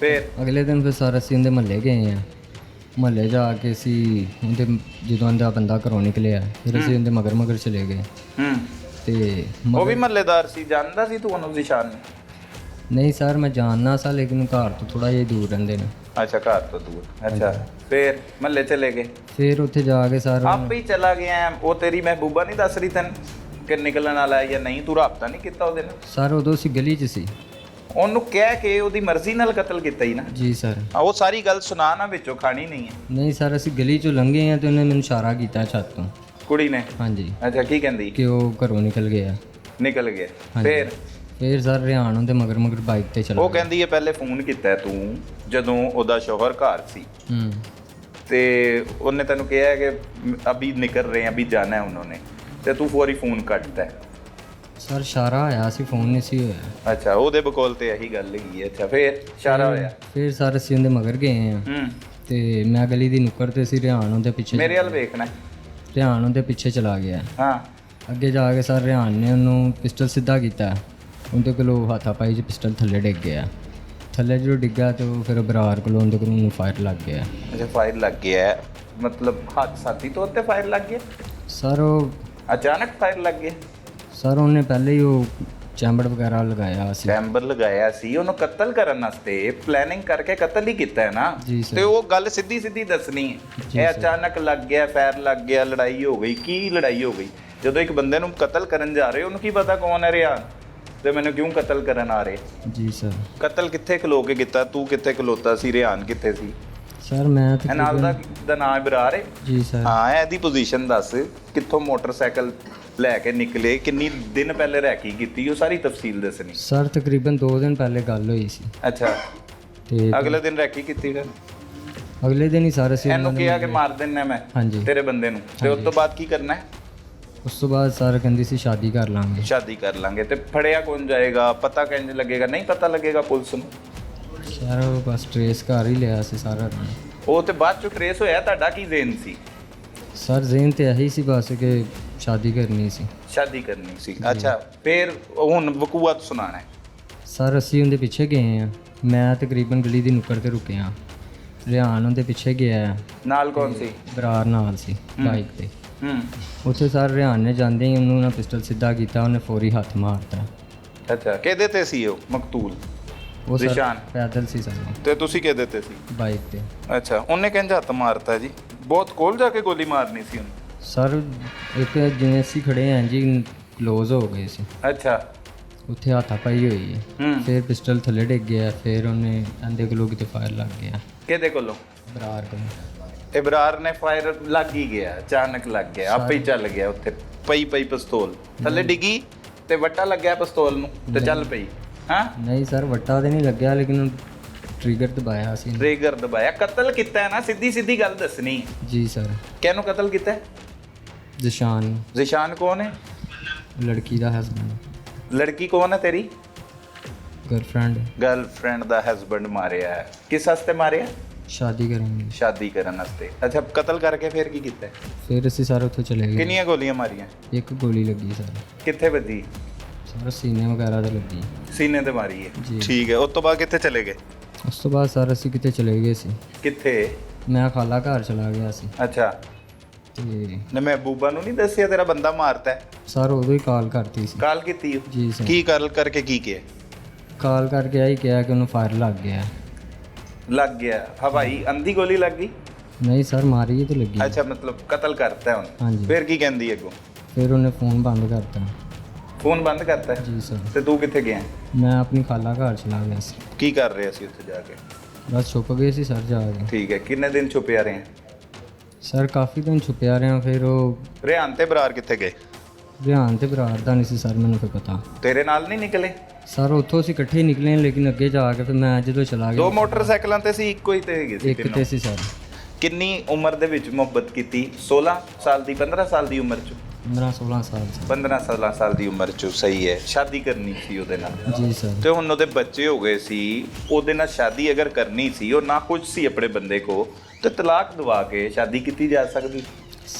ਫਿਰ ਅਗਲੇ ਦਿਨ ਫਿਰ ਸਰ ਅਸੀਂ ਉਹਦੇ ਮਹੱਲੇ ਗਏ ਹਾਂ। ਮਹੱਲੇ ਜਾ ਕੇ ਅਸੀਂ ਉਹਦੇ ਜਦੋਂ ਉਹਦਾ ਬੰਦਾ ਘਰੋਂ ਨਿਕਲਿਆ ਫਿਰ ਅਸੀਂ ਉਹਦੇ ਮਗਰ ਚਲੇ ਗਏ। ਤੇ ਉਹ ਵੀ ਮਹੱਲੇਦਾਰ ਸੀ? ਜਾਣਦਾ ਸੀ ਤੂੰ ਉਹਨੂੰ, ਜ਼ਿਸ਼ਾਨ ਨੂੰ? ਨਹੀਂ ਸਰ, ਮੈਂ ਜਾਣਦਾ ਸਾਂ ਲੇਕਿਨ ਘਰ ਤੋਂ ਥੋੜਾ ਜਿਹਾ ਦੂਰ ਰਹਿੰਦੇ ਨੇ। ਅੱਛਾ, ਘਰ ਤੋਂ ਦੂਰ। ਅੱਛਾ, ਫਿਰ ਮਹੱਲੇ ਚਲੇ ਗਏ? ਫਿਰ ਉੱਥੇ ਜਾ ਕੇ ਸਰ ਆਪੇ ਹੀ ਚਲਾ ਗਿਆ? ਉਹ ਤੇਰੀ ਮਹਿਬੂਬਾ ਨਹੀਂ ਦੱਸ ਰਹੀ ਤੈਨੂੰ ਕਿ ਨਿਕਲਣ ਵਾਲਾ ਹੈ ਜਾਂ ਨਹੀਂ? ਤੂੰ ਰਾਬਤਾ ਨਹੀਂ ਕੀਤਾ ਉਹਦੇ ਨਾਲ? ਸਰ ਉਦੋਂ ਅਸੀਂ ਗਲੀ 'ਚ ਸੀ। ਉਹਨੂੰ ਕਹਿ ਕੇ ਉਹਦੀ ਮਰਜ਼ੀ ਨਾਲ ਕਤਲ ਕੀਤਾ ਹੀ ਨਾ? ਜੀ ਸਰ। ਉਹ ਸਾਰੀ ਗੱਲ ਸੁਣਾ ਨਾ, ਵਿੱਚੋਂ ਖਾਣੀ ਨਹੀਂ ਹੈ। ਨਹੀਂ ਸਰ, ਅਸੀਂ ਗਲੀ 'ਚੋਂ ਲੰਘੇ ਹਾਂ ਤੇ ਉਹਨੇ ਮੈਨੂੰ ਇਸ਼ਾਰਾ ਕੀਤਾ ਛੱਤ ਤੋਂ। ਕੁੜੀ ਨੇ? ਹਾਂਜੀ। ਅੱਛਾ, ਕੀ ਕਹਿੰਦੀ? ਕਿ ਉਹ ਘਰੋਂ ਨਿਕਲ ਗਿਆ। ਨਿਕਲ ਗਿਆ? ਹਾਂਜੀ। ਫਿਰ ਸਰ ਰਿਆਨ ਉਹਦੇ ਮਗਰ ਬਾਈਕ ਤੇ ਚਲਾ ਉਹ ਕਹਿੰਦੀ ਹੈ ਪਹਿਲੇ ਫੋਨ ਕੀਤਾ ਤੂੰ ਜਦੋਂ ਉਹਦਾ ਸ਼ੋਹਰ ਘਰ ਸੀ ਤੇ ਉਹਨੇ ਤੈਨੂੰ ਕਿਹਾ ਕਿ ਅਭੀ ਨਿਕਲ ਰਹੇ हैं, अभी जाना है उन्होंने, ਤੇ ਤੂੰ ਫੌਰੀ ਫੋਨ ਕੱਟਦਾ? ਸਰ ਇਸ਼ਾਰਾ ਆਇਆ ਸੀ, ਫੋਨ ਨਹੀਂ ਸੀ ਹੋਇਆ। ਅੱਛਾ, ਉਹਦੇ ਬਕੌਲ ਤੇ ਇਹੀ ਗੱਲ ਹੈਗੀ ਹੈ। ਅੱਛਾ, ਫਿਰ ਇਸ਼ਾਰਾ ਹੋਇਆ? ਫਿਰ ਸਰ ਅਸੀਂ ਉਹਦੇ ਮਗਰ ਗਏ ਹਾਂ ਤੇ ਮੈਂ ਗਲੀ ਦੀ ਨੁੱਕਰ ਤੇ ਸੀ, ਰਿਆਨ ਉਹਦੇ ਪਿੱਛੇ। ਮੇਰੇ ਵੱਲ ਵੇਖਣਾ। ਰਿਆਨ ਉਹਦੇ ਪਿੱਛੇ ਚਲਾ ਗਿਆ। ਹਾਂ। ਅੱਗੇ ਜਾ ਕੇ ਸਰ ਰਿਆਨ ਨੇ ਉਹਨੂੰ ਪਿਸਟਲ ਸਿੱਧਾ ਕੀਤਾ। ਉਹਦੇ ਕੋਲੋਂ ਹਾਥਾਪਾਈ 'ਚ ਪਿਸਟਲ ਥੱਲੇ ਡਿੱਗ ਗਿਆ। ਥੱਲੇ ਜਦੋਂ ਡਿੱਗਾ ਤੇ ਉਹ ਫਿਰ ਬਰਾਰ ਕੋਲੋਂ ਉਹਦੇ ਕੋਲੋਂ ਫਾਇਰ ਲੱਗ ਗਿਆ। ਅੱਛਾ, ਫਾਇਰ ਲੱਗ ਗਿਆ ਮਤਲਬ ਹਾਦਸਾਤੀ ਤੌਰ ਤੇ ਫਾਇਰ ਲੱਗ ਗਿਆ? ਸਰ ਉਹ ਅਚਾਨਕ ਫਾਇਰ ਲੱਗ ਗਿਆ? ਸਰ ਉਹਨੇ ਪਹਿਲੇ ਹੀ ਉਹ ਚੈਂਬਰ ਵਗੈਰਾ ਲਗਾਇਆ ਸੀ। ਚੈਂਬਰ ਲਗਾਇਆ ਸੀ ਉਹਨੂੰ ਕਤਲ ਕਰਨ ਵਾਸਤੇ? ਪਲੈਨਿੰਗ ਕਰਕੇ ਕਤਲ ਹੀ ਕੀਤਾ ਹੈ ਨਾ? ਤੇ ਉਹ ਗੱਲ ਸਿੱਧੀ ਦੱਸਣੀ ਹੈ। ਇਹ ਅਚਾਨਕ ਲੱਗ ਗਿਆ, ਫਾਇਰ ਲੱਗ ਗਿਆ, ਲੜਾਈ ਹੋ ਗਈ। ਕੀ ਲੜਾਈ ਹੋ ਗਈ? ਜਦੋਂ ਇੱਕ ਬੰਦੇ ਨੂੰ ਕਤਲ ਕਰਨ ਜਾ ਰਹੇ ਉਹਨੂੰ ਕੀ ਪਤਾ ਕੌਣ ਹੈ ਰਿਆਨ ਤੇ ਮੈਨੂੰ ਕਿਉਂ ਕਤਲ ਕਰਨ ਆ ਰਹੇ? ਜੀ ਸਰ। ਕਤਲ ਕਿੱਥੇ ਖਲੋ ਕੇ ਕੀਤਾ? ਤੂੰ ਕਿੱਥੇ ਖਲੋਤਾ ਸੀ? ਰਿਆਨ ਕਿੱਥੇ ਸੀ? ਸਰ ਮੈਂ ਤੇ ਨਾਲ ਦਾ ਨਾਮ ਬਰਾਰ ਹੈ? ਜੀ ਸਰ। ਹਾਂ, ਇਹਦੀ ਪੋਜੀਸ਼ਨ ਦੱਸ, ਕਿੱਥੋਂ ਮੋਟਰਸਾਈਕਲ ਲੈ ਕੇ ਨਿਕਲੇ, ਕਿੰਨੀ ਦਿਨ ਪਹਿਲੇ ਰੈਕੀ ਕੀਤੀ, ਉਹ ਸਾਰੀ ਤਫਸੀਲ ਦੱਸਣੀ। ਸਰ ਤਕਰੀਬਨ 2 ਦਿਨ ਪਹਿਲੇ ਗੱਲ ਹੋਈ ਸੀ। ਅੱਛਾ, ਤੇ ਅਗਲੇ ਦਿਨ ਰੈਕੀ ਕੀਤੀ? ਫਿਰ ਅਗਲੇ ਦਿਨ ਹੀ ਸਰ ਅਸੀਂ ਇਹਨੂੰ ਕਿਹਾ ਕਿ ਮਾਰ ਦਿੰਨਾ ਮੈਂ ਤੇਰੇ ਬੰਦੇ ਨੂੰ, ਤੇ ਉਸ ਤੋਂ ਬਾਅਦ ਕੀ ਕਰਨਾ ਹੈ? ਉਸ ਤੋਂ ਬਾਅਦ ਸਰ ਕਹਿੰਦੀ ਸੀ ਸ਼ਾਦੀ ਕਰ ਲਾਂਗੇ। ਤੇ ਫੜਿਆ ਕੌਣ ਜਾਏਗਾ? ਪਤਾ ਕਿੰਜ ਲੱਗੇਗਾ? ਨਹੀਂ ਪਤਾ ਲੱਗੇਗਾ ਪੁਲਿਸ ਨੂੰ? ਸਰ ਉਹ ਬਸ ਟਰੇਸ ਕਰ ਹੀ ਲਿਆ ਸੀ ਸਾਰਾ। ਉਹ ਤੇ ਬਾਅਦ ਚੋਂ ਟਰੇਸ ਹੋਇਆ। ਤੁਹਾਡਾ ਕੀ ਜ਼ੇਨ ਸੀ? ਸਰ ਜ਼ੇਨ ਤੇ ਇਹੀ ਸੀ ਬਸ ਕਿ ਸ਼ਾਦੀ ਕਰਨੀ ਸੀ। ਅੱਛਾ, ਫਿਰ ਹੁਣ ਵਕੂਆ ਸੁਣਾਣਾ ਹੈ? ਸਰ ਅਸੀਂ ਉਹਦੇ ਪਿੱਛੇ ਗਏ ਹਾਂ। ਮੈਂ ਤਕਰੀਬਨ ਗਲੀ ਦੀ ਨੁੱਕਰ ਤੇ ਰੁਕੇ ਹਾਂ। ਰਿਆਨ ਉਹਦੇ ਪਿੱਛੇ ਗਿਆ। ਨਾਲ ਕੌਣ ਸੀ? ਬਰਾਰ ਨਾਲ ਸੀ ਬਾਈਕ ਤੇ। ਉੱਥੇ ਸਰ ਰਿਆਨ ਨੇ ਜਾਂਦੇ ਹੀ ਉਹਨੂੰ ਨਾ ਪਿਸਟਲ ਸਿੱਧਾ ਕੀਤਾ, ਉਹਨੇ ਫੌਰੀ ਹੱਥ ਮਾਰਤਾ। ਅੱਛਾ, ਕਿਹਦੇ ਤੇ ਸੀ ਉਹ ਮਕਤੂਲ? ਉਹ ਜ਼ਿਸ਼ਾਨ ਪੈਦਲ ਸੀ ਸਰ। ਤੇ ਤੁਸੀਂ ਕਿਹਦੇ ਤੇ ਸੀ? ਬਾਈਕ ਤੇ। ਅੱਛਾ, ਉਹਨੇ ਕਿੰਜ ਹੱਥ ਮਾਰਤਾ ਜੀ? ਬਹੁਤ ਕੋਲ ਜਾ ਕੇ ਗੋਲੀ ਮਾਰਨੀ ਸੀ ਉਹਨੂੰ? ਸਰ ਇੱਕ ਜਿਵੇਂ ਅਸੀਂ ਖੜੇ ਹਾਂ ਜੀ, ਕਲੋਜ਼ ਹੋ ਗਏ ਸੀ। ਅੱਛਾ, ਉੱਥੇ ਹਾਥਾਪਾਈ ਹੋਈ ਹੈ। ਫਿਰ ਪਿਸਟਲ ਥੱਲੇ ਡਿੱਗ ਗਿਆ, ਫਿਰ ਉਹਨੇ ਇਹਦੇ ਕੋਲੋਂ ਕਿਤੇ ਫਾਇਰ ਲੱਗ ਗਿਆ, ਕਿਹਦੇ ਕੋਲੋਂ? ਬਰਾਰ ਕੋਲੋਂ। ਇਬਰਾਰ ਨੇ ਫਾਇਰ ਲੱਗ ਹੀ ਗਿਆ, ਅਚਾਨਕ ਲੱਗ ਗਿਆ, ਆਪੇ ਹੀ ਚੱਲ ਗਿਆ। ਉੱਥੇ ਪਈ ਪਿਸਤੌਲ ਥੱਲੇ ਡਿੱਗੀ ਤੇ ਵੱਟਾ ਲੱਗਿਆ ਪਿਸਤੌਲ ਨੂੰ ਤੇ ਚੱਲ ਪਈ। ਹਾਂ ਨਹੀਂ ਸਰ, ਵੱਟਾ ਤੇ ਨਹੀਂ ਲੱਗਿਆ, ਲੇਕਿਨ ਟ੍ਰਿਗਰ ਦਬਾਇਆ ਸੀ। ਟ੍ਰਿਗਰ ਦਬਾਇਆ। ਕਤਲ ਕੀਤਾ ਹੈ ਨਾ, ਸਿੱਧੀ ਗੱਲ ਦੱਸਣੀ। ਜੀ ਸਰ। ਕਿਹਨੂੰ ਕਤਲ ਕੀਤਾ ਹੈ? ਜਿਸ਼ਾਨ। ਜ਼ਿਸ਼ਾਨ ਕੌਣ ਹੈ? ਲੜਕੀ ਦਾ ਹਸਬੈਂਡ। ਲੜਕੀ ਕੌਣ ਹੈ ਤੇਰੀ? ਗਰਲਫ੍ਰੈਂਡ। ਗਰਲਫ੍ਰੈਂਡ ਦਾ ਹਸਬੈਂਡ ਮਾਰਿਆ ਹੈ। ਕਿਸ ਵਾਸਤੇ ਮਾਰਿਆ? ਸ਼ਾਦੀ ਕਰਾਂਗੇ। ਸ਼ਾਦੀ ਕਰਨ ਵਾਸਤੇ। ਅੱਛਾ, ਕਤਲ ਕਰਕੇ ਫਿਰ ਕੀ ਕੀਤਾ? ਫਿਰ ਅਸੀਂ ਸਰ ਉੱਥੋਂ ਚਲੇ ਗਏ। ਕਿੰਨੀਆਂ ਗੋਲੀਆਂ ਮਾਰੀਆਂ? ਇੱਕ ਗੋਲੀ ਲੱਗੀ ਸਰ। ਕਿੱਥੇ ਵੱਜੀ? ਸਰ ਸੀਨੇ ਵਗੈਰਾ ਤੇ ਲੱਗੀ। ਸੀਨੇ ਤੇ ਮਾਰੀ ਹੈ। ਜੀ। ਠੀਕ ਹੈ। ਉਸ ਤੋਂ ਬਾਅਦ ਕਿੱਥੇ ਚਲੇ ਗਏ? ਉਸ ਤੋਂ ਬਾਅਦ ਸਰ ਅਸੀਂ ਕਿਤੇ ਚਲੇ ਗਏ ਸੀ। ਕਿੱਥੇ? ਮੈਂ ਖਾਲਾ ਘਰ ਚਲਾ ਗਿਆ ਸੀ। ਅੱਛਾ। ਤੇ ਨੇ ਮਹਿਬੂਬਾ ਨੂੰ ਨਹੀਂ ਦੱਸਿਆ ਤੇਰਾ ਬੰਦਾ ਮਾਰਤਾ ਹੈ? ਸਰ ਉਦੋਂ ਹੀ ਕਾਲ ਕਰਤੀ ਸੀ। ਕਾਲ ਕੀਤੀ? ਜੀ ਸਰ। ਕੀ ਕਾਲ ਕਰਕੇ ਕੀ ਕਿਹਾ? ਕਾਲ ਕਰਕੇ ਆਈ ਕਿਹਾ ਕਿ ਉਹਨੂੰ ਫਾਇਰ ਲੱਗ ਗਿਆ। ਲੱਗ ਗਿਆ? ਹਵਾਈ ਅੰਧੀ ਗੋਲੀ ਲੱਗ ਗਈ? ਨਹੀਂ ਸਰ, ਮਾਰੀ ਤੇ ਲੱਗੀ। ਅੱਛਾ, ਮਤਲਬ ਕਤਲ ਕਰਤਾ ਹੁਣ। ਹਾਂਜੀ। ਫਿਰ ਕੀ ਕਹਿੰਦੀ ਅੱਗੋਂ? ਫਿਰ ਉਹਨੇ ਫੋਨ ਬੰਦ ਕਰਤਾ। ਫੋਨ ਬੰਦ ਕਰਤਾ? ਜੀ ਸਰ। ਤੇ ਤੂੰ ਕਿੱਥੇ ਗਿਆ? ਮੈਂ ਆਪਣੀ ਖਾਲਾ ਘਰ ਚਲਾ ਗਿਆ ਸੀ। ਕੀ ਕਰ ਰਿਹਾ ਸੀ ਉੱਥੇ ਜਾ ਕੇ? ਬਸ ਛੁਪ ਗਏ ਸੀ ਸਰ ਜਾ ਕੇ। ਠੀਕ ਹੈ। ਕਿੰਨੇ ਦਿਨ ਛੁਪਿਆ ਰਹੇ? ਸਰ ਕਾਫੀ ਦਿਨ ਛੁਪਿਆ ਰਿਹਾ। ਫਿਰ ਉਹ ਰਿਹਾਨ ਤੇ ਬਰਾਰ ਕਿੱਥੇ ਗਏ? ਰਿਹਾਨ ਤੇ ਬਰਾਰ ਦਾ ਨਹੀਂ ਸੀ ਸਰ ਮੈਨੂੰ ਫਿਰ ਪਤਾ। ਤੇਰੇ ਨਾਲ ਨਹੀਂ ਨਿਕਲੇ? ਸਰ ਉੱਥੋਂ ਅਸੀਂ ਇਕੱਠੇ ਹੀ ਨਿਕਲੇ, ਲੇਕਿਨ ਅੱਗੇ ਜਾ ਕੇ ਫਿਰ ਮੈਂ ਜਦੋਂ ਚਲਾ ਗਿਆ। ਦੋ ਮੋਟਰਸਾਈਕਲਾਂ ਤੇ ਸੀ? ਇੱਕੋ ਹੀ ਤੇ ਹੈਗੇ ਸੀ ਇੱਕ ਤਿੰਨੋਂ? ਤੇ ਸੀ ਸਰ। ਕਿੰਨੀ ਉਮਰ ਦੇ ਵਿੱਚ ਮੁਹੱਬਤ ਕੀਤੀ? 16 ਸਾਲ ਦੀ, 15 ਸਾਲ ਦੀ ਉਮਰ ਚ? 15-16 ਸਾਲ ਸੀ। 15-16 ਸਾਲ ਦੀ ਉਮਰ ਚ। ਸਹੀ ਹੈ। ਸ਼ਾਦੀ ਕਰਨੀ ਸੀ ਉਹਦੇ ਨਾਲ? ਜੀ ਸਰ। ਤੇ ਹੁਣ ਉਹਦੇ ਬੱਚੇ ਹੋ ਗਏ ਸੀ, ਉਹਦੇ ਨਾਲ ਸ਼ਾਦੀ ਅਗਰ ਕਰਨੀ ਸੀ, ਉਹ ਨਾ ਕੁਝ ਸੀ ਆਪਣੇ ਬੰਦੇ ਕੋ, ਤੇ ਤਲਾਕ ਦਵਾ ਕੇ ਸ਼ਾਦੀ ਕੀਤੀ ਜਾ ਸਕਦੀ।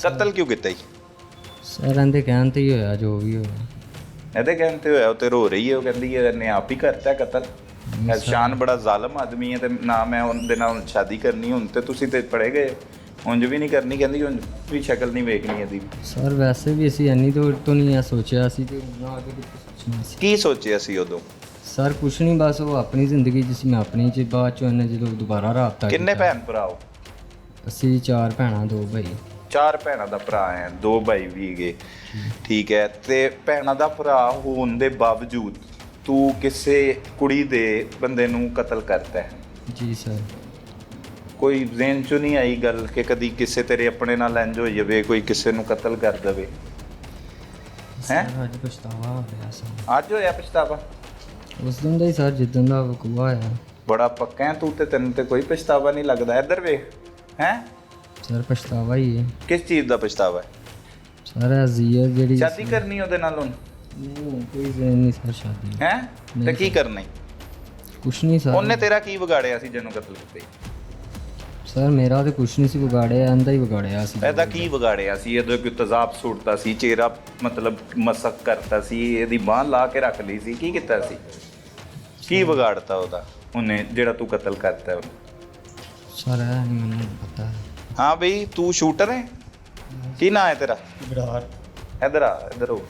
ਕਤਲ ਕਿਉਂ ਕੀਤਾ ਜੀ? ਸਰ ਇਹਦੇ ਕਹਿਣ ਤੇ ਹੀ ਹੋਇਆ ਜੋ ਵੀ ਹੋਇਆ। ਇਹਦੇ ਕਹਿਣ ਤੇ ਹੋਇਆ? ਉਹ ਤੇ ਰੋ ਰਹੀ ਹੈ, ਉਹ ਕਹਿੰਦੀ ਹੈ ਇਹਨੇ ਆਪ ਹੀ ਕਰਤਾ ਕਤਲ। ਸ਼ਾਨ ਬੜਾ ਜ਼ਾਲਮ ਆਦਮੀ ਹੈ ਤੇ ਨਾ ਮੈਂ ਉਹਦੇ ਨਾਲ ਸ਼ਾਦੀ ਕਰਨੀ। ਹੁਣ ਤੇ ਤੁਸੀਂ ਤੇ ਪੜੇ ਗਏ, ਉਂਝ ਵੀ ਨਹੀਂ ਕਰਨੀ। ਕਹਿੰਦੀ ਉਂਝ ਵੀ ਸ਼ਕਲ ਨਹੀਂ ਵੇਖਣੀ ਇਹਦੀ। ਸਰ ਵੈਸੇ ਵੀ ਅਸੀਂ ਇੰਨੀ ਦੂਰ ਤੋਂ ਨਹੀਂ ਸੋਚਿਆ ਸੀ ਤੇ ਨਾ ਅੱਗੇ ਕਿਤੇ ਸੋਚਣਾ ਸੀ। ਕੀ ਸੋਚਿਆ ਸੀ ਉਦੋਂ? ਸਰ ਕੁਛ ਨਹੀਂ, ਬਸ ਉਹ ਆਪਣੀ ਜ਼ਿੰਦਗੀ 'ਚ ਸੀ, ਮੈਂ ਆਪਣੀ 'ਚ। ਬਾਅਦ 'ਚੋਂ ਇਹਨੇ ਜਦੋਂ ਦੁਬਾਰਾ ਰਾਬਤਾ ਕਿੰਨੇ ਭੈਣ ਭਰਾ ਹੋ? ਅਸੀਂ 4 ਭੈਣਾਂ 2 ਭਾਈ। 4 ਭੈਣਾਂ ਦਾ ਭਰਾ ਹੈ, 2 ਭਾਈ ਵੀ ਹੈਗੇ। ਠੀਕ ਹੈ। ਤੇ ਭੈਣਾਂ ਦਾ ਭਰਾ ਹੋਣ ਦੇ ਬਾਵਜੂਦ ਤੂੰ ਕਿਸੇ ਕੁੜੀ ਦੇ ਬੰਦੇ ਨੂੰ ਕਤਲ ਕਰਤਾ ਹੈ? ਜੀ ਸਰ। ਕੋਈ ਜ਼ਿਹਨ 'ਚ ਨਹੀਂ ਆਈ ਗੱਲ ਕਿ ਕਦੀ ਕਿਸੇ ਤੇਰੇ ਆਪਣੇ ਨਾਲ ਇੰਝ ਹੋ ਜਾਵੇ, ਕੋਈ ਕਿਸੇ ਨੂੰ ਕਤਲ ਕਰ ਦੇਵੇ? ਹੈਂ? ਸਰ ਅੱਜ ਪਛਤਾਵਾ ਹੋ ਰਿਹਾ ਸਰ। ਅੱਜ ਹੋਇਆ ਪਛਤਾਵਾ? ਉਸ ਦਿਨ ਦਾ ਹੀ ਸਰ, ਜਿੱਦਣ ਦਾ ਵਕੂਆ ਹੋਇਆ। ਬੜਾ ਪੱਕਾ ਹੈ ਤੂੰ, ਤੇ ਤੈਨੂੰ ਤੇ ਕੋਈ ਪਛਤਾਵਾ ਨਹੀਂ ਲੱਗਦਾ। ਇੱਧਰ ਵੇਖ। ਹੈਂ? ਸਰ ਪਛਤਾਵਾ ਹੀ ਹੈ। ਕਿਸ ਚੀਜ਼ ਦਾ ਪਛਤਾਵਾ ਹੈ? ਸਰ ਅਜ਼ੀਅਤ ਜਿਹੜੀ ਸ਼ਾਦੀ ਕਰਨੀ ਉਹਦੇ ਨਾਲ ਹੁਣ? ਨਹੀਂ ਕੋਈ ਜ਼ਹਿਨ ਨਹੀਂ ਸਰ ਸ਼ਾਦੀ। ਹੈਂ? ਤੇ ਕੀ ਕਰਨਾ? ਕੁਛ ਨਹੀਂ ਸਰ। ਉਹਨੇ ਤੇਰਾ ਕੀ ਵਿਗਾੜਿਆ ਸੀ ਜਿਹਨੂੰ ਕਤਲ ਕੀਤਾ? ਸਰ ਮੇਰਾ ਤੇ ਕੁਛ ਨਹੀਂ ਸੀ ਵਿਗਾੜਿਆ, ਇਹਦਾ ਹੀ ਵਿਗਾੜਿਆ ਸੀ। ਇਹਦਾ ਕੀ ਵਿਗਾੜਿਆ ਸੀ? ਇਹਦਾ ਕੋਈ ਤੇਜ਼ਾਬ ਸੁੱਟਦਾ ਸੀ, ਚਿਹਰਾ ਮਤਲਬ ਮਸਕ ਕਰਤਾ ਸੀ, ਇਹਦੀ ਬਾਂਹ ਲਾ ਕੇ ਰੱਖ ਲਈ ਸੀ, ਕੀ ਕੀਤਾ ਸੀ? ਕੀ ਵਿਗਾੜਤਾ ਉਹਦਾ ਉਹਨੇ ਜਿਹੜਾ ਤੂੰ ਕਤਲ ਕਰਤਾ ਉਹਨੂੰ? ਸਰ ਇਹ ਨਹੀਂ ਮੈਨੂੰ ਪਤਾ। ਹਾਂ ਬਈ, ਤੂੰ ਸ਼ੂਟਰ ਹੈ? ਕੀ ਨਾਂ ਹੈ ਤੇਰਾ? ਇਬਰਾਰ। ਇੱਧਰ ਆ, ਇੱਧਰ ਹੋ।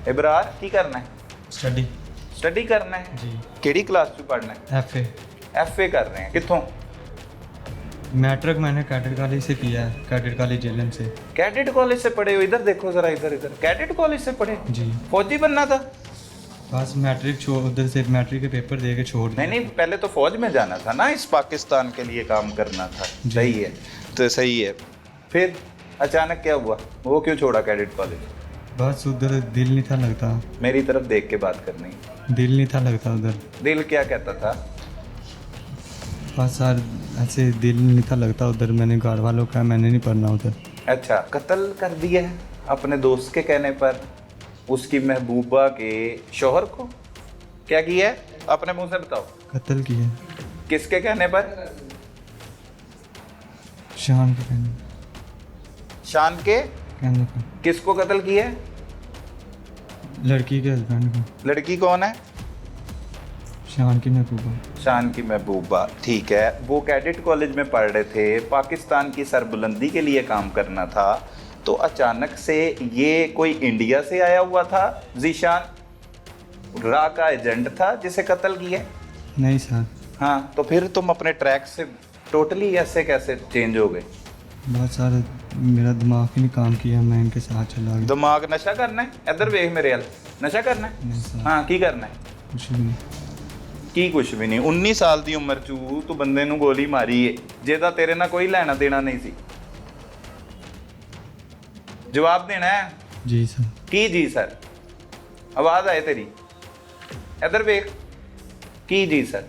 ਇਬਰਾਰ, ਕੀ ਕਰਨਾ ਹੈ? स्टडी। ਸਟੱਡੀ ਕਰਨਾ ਹੈ? जी। ਕਿਹੜੀ ਕਲਾਸ 'ਚ ਪੜ੍ਹਨਾ ਹੈ? FA। FA ਕਰ ਰਹੇ ਹੈ। ਕਿੱਥੋਂ? मैट्रिक मैंने कैडेट कॉलेज से किया है, कैडेट कॉलेज जेएलएम से। कैडेट कॉलेज से पढ़े हो? इधर देखो जरा, इधर इधर। कैडेट कॉलेज से पढ़े? जी। फौजी बनना था? बस मैट्रिक उधर से मैट्रिक के पेपर दे के छोड़ दिया। नहीं नहीं, पहले तो फौज में जाना था ना, इस पाकिस्तान के लिए काम करना था। जी। सही है, तो सही है। फिर अचानक क्या हुआ? वो क्यों छोड़ा कैडेट कॉलेज? बस उधर दिल नहीं था लगता। मेरी तरफ देख के बात करनी। दिल नहीं था लगता उधर। दिल क्या कहता था? बस सर ऐसे दिल नहीं था लगता उधर। मैंने घर वालों का मैंने नहीं पढ़ना उधर। अच्छा, कत्ल कर दिया है अपने दोस्त के कहने पर, उसकी महबूबा के शोहर को? क्या किया है? अपने मुंह से बताओ। कत्ल किया। किसके कहने पर? शान के कहने शान के पर। किसको कत्ल किया है? लड़की के हस्बैंड को। लड़की कौन है? शान की महबूबा। शान की महबूबा। ठीक है। वो कैडेट कॉलेज में पढ़ रहे थे, पाकिस्तान की सरबुलंदी के लिए काम करना था, तो अचानक से ये कोई इंडिया से आया हुआ था जीशान, रा का एजेंट था जिसे कत्ल किया? नहीं सर। हाँ, तो फिर तुम अपने ट्रैक से टोटली ऐसे कैसे चेंज हो गए? बस सर मेरा दिमाग ही नहीं काम किया, मैं इनके साथ चला गया। दिमाग नशा करना है? इधर वेख मेरे हाल। नशा करना है? नहीं सर। हाँ, की करना है? ਕੁਛ ਵੀ ਨਹੀਂ ਕੀ ਕੁਛ ਵੀ ਨਹੀਂ 19 ਸਾਲ ਦੀ ਉਮਰ 'ਚ ਤੂੰ ਬੰਦੇ ਨੂੰ ਗੋਲੀ ਮਾਰੀ ਏ ਜਿਹਦਾ ਤੇਰੇ ਨਾਲ ਕੋਈ ਲੈਣਾ ਦੇਣਾ ਨਹੀਂ ਸੀ ਜਵਾਬ ਦੇਣਾ ਹੈ ਜੀ ਸਰ ਕੀ ਜੀ ਸਰ ਆਵਾਜ਼ ਆਏ ਤੇਰੀ ਇਧਰ ਵੇਖ ਕੀ ਜੀ ਸਰ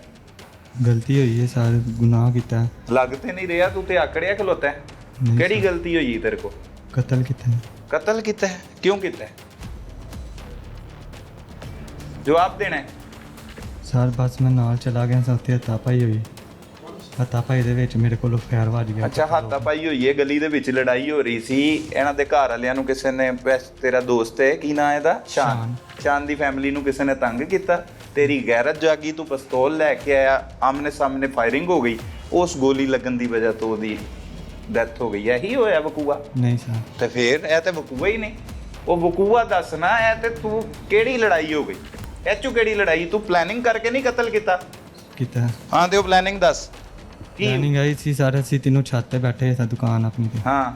ਗਲਤੀ ਹੋਈ ਹੈ ਸਰ ਗੁਨਾਹ ਕੀਤਾ ਹੈ। ਲੱਗ ਤੇ ਨਹੀਂ ਰਿਹਾ ਤੂੰ ਤੇ ਆਕੜਿਆ ਖਲੋਤਾ ਹੈ ਨਹੀਂ ਕਿਹੜੀ ਸਰ, ਗਲਤੀ ਹੋਈ ਤੇਰੇ ਕੋ ਕਤਲ ਕੀਤਾ ਹੈ। कत्ल कितना है क्यों कितना है जवाब देना है ਸਰ ਬਸ ਮੈਂ ਨਾਲ ਚਲਾ ਗਿਆ ਸਾਂ ਉੱਥੇ ਹੱਥਾਪਾਈ ਹੋਈ ਹੱਥਾਪਾਈ ਦੇ ਵਿੱਚ ਮੇਰੇ ਕੋਲੋਂ ਫੈਰ ਵੱਜ ਗਿਆ ਅੱਛਾ ਹੱਥਾਪਾਈ ਹੋਈ ਹੈ ਗਲੀ ਦੇ ਵਿੱਚ ਲੜਾਈ ਹੋ ਰਹੀ ਸੀ ਇਹਨਾਂ ਦੇ ਘਰ ਵਾਲਿਆਂ ਨੂੰ ਕਿਸੇ ਨੇ ਤੇਰਾ ਦੋਸਤ ਹੈ ਕੀ ਨਾਂ ਇਹਦਾ ਸ਼ਾਨ ਸ਼ਾਨ ਦੀ ਫੈਮਿਲੀ ਨੂੰ ਕਿਸੇ ਨੇ ਤੰਗ ਕੀਤਾ ਤੇਰੀ ਗੈਰਤ ਜਾਗੀ ਤੂੰ ਪਿਸਤੌਲ ਲੈ ਕੇ ਆਇਆ ਆਮਨੇ ਸਾਹਮਣੇ ਫਾਇਰਿੰਗ ਹੋ ਗਈ ਉਸ ਗੋਲੀ ਲੱਗਣ ਦੀ ਵਜ੍ਹਾ ਤੋਂ ਉਹਦੀ ਡੈਥ ਹੋ ਗਈ ਇਹੀ ਹੋਇਆ ਵਕੂਆ ਨਹੀਂ ਸਰ ਤੇ ਫਿਰ ਇਹ ਤੇ ਵਕੂਆ ਹੀ ਨਹੀਂ ਉਹ ਵਕੂਆ ਦੱਸਣਾ ਇਹ ਤੇ ਤੂੰ ਕਿਹੜੀ ਲੜਾਈ ਹੋ ਗਈ ਇਹ 'ਚੋਂ ਕਿਹੜੀ ਲੜਾਈ ਤੂੰ ਪਲੈਨਿੰਗ ਕਰਕੇ ਨਹੀਂ ਕਤਲ ਕੀਤਾ ਕੀਤਾ ਹਾਂ ਤੇ ਉਹ ਪਲੈਨਿੰਗ ਦੱਸ ਕੀ ਪਲੈਨਿੰਗ ਆਈ ਸੀ ਸਾਰੇ ਅਸੀਂ ਤਿੰਨੋਂ ਛੱਤ ਤੇ ਬੈਠੇ ਸਾਂ ਦੁਕਾਨ ਆਪਣੀ ਤੇ ਹਾਂ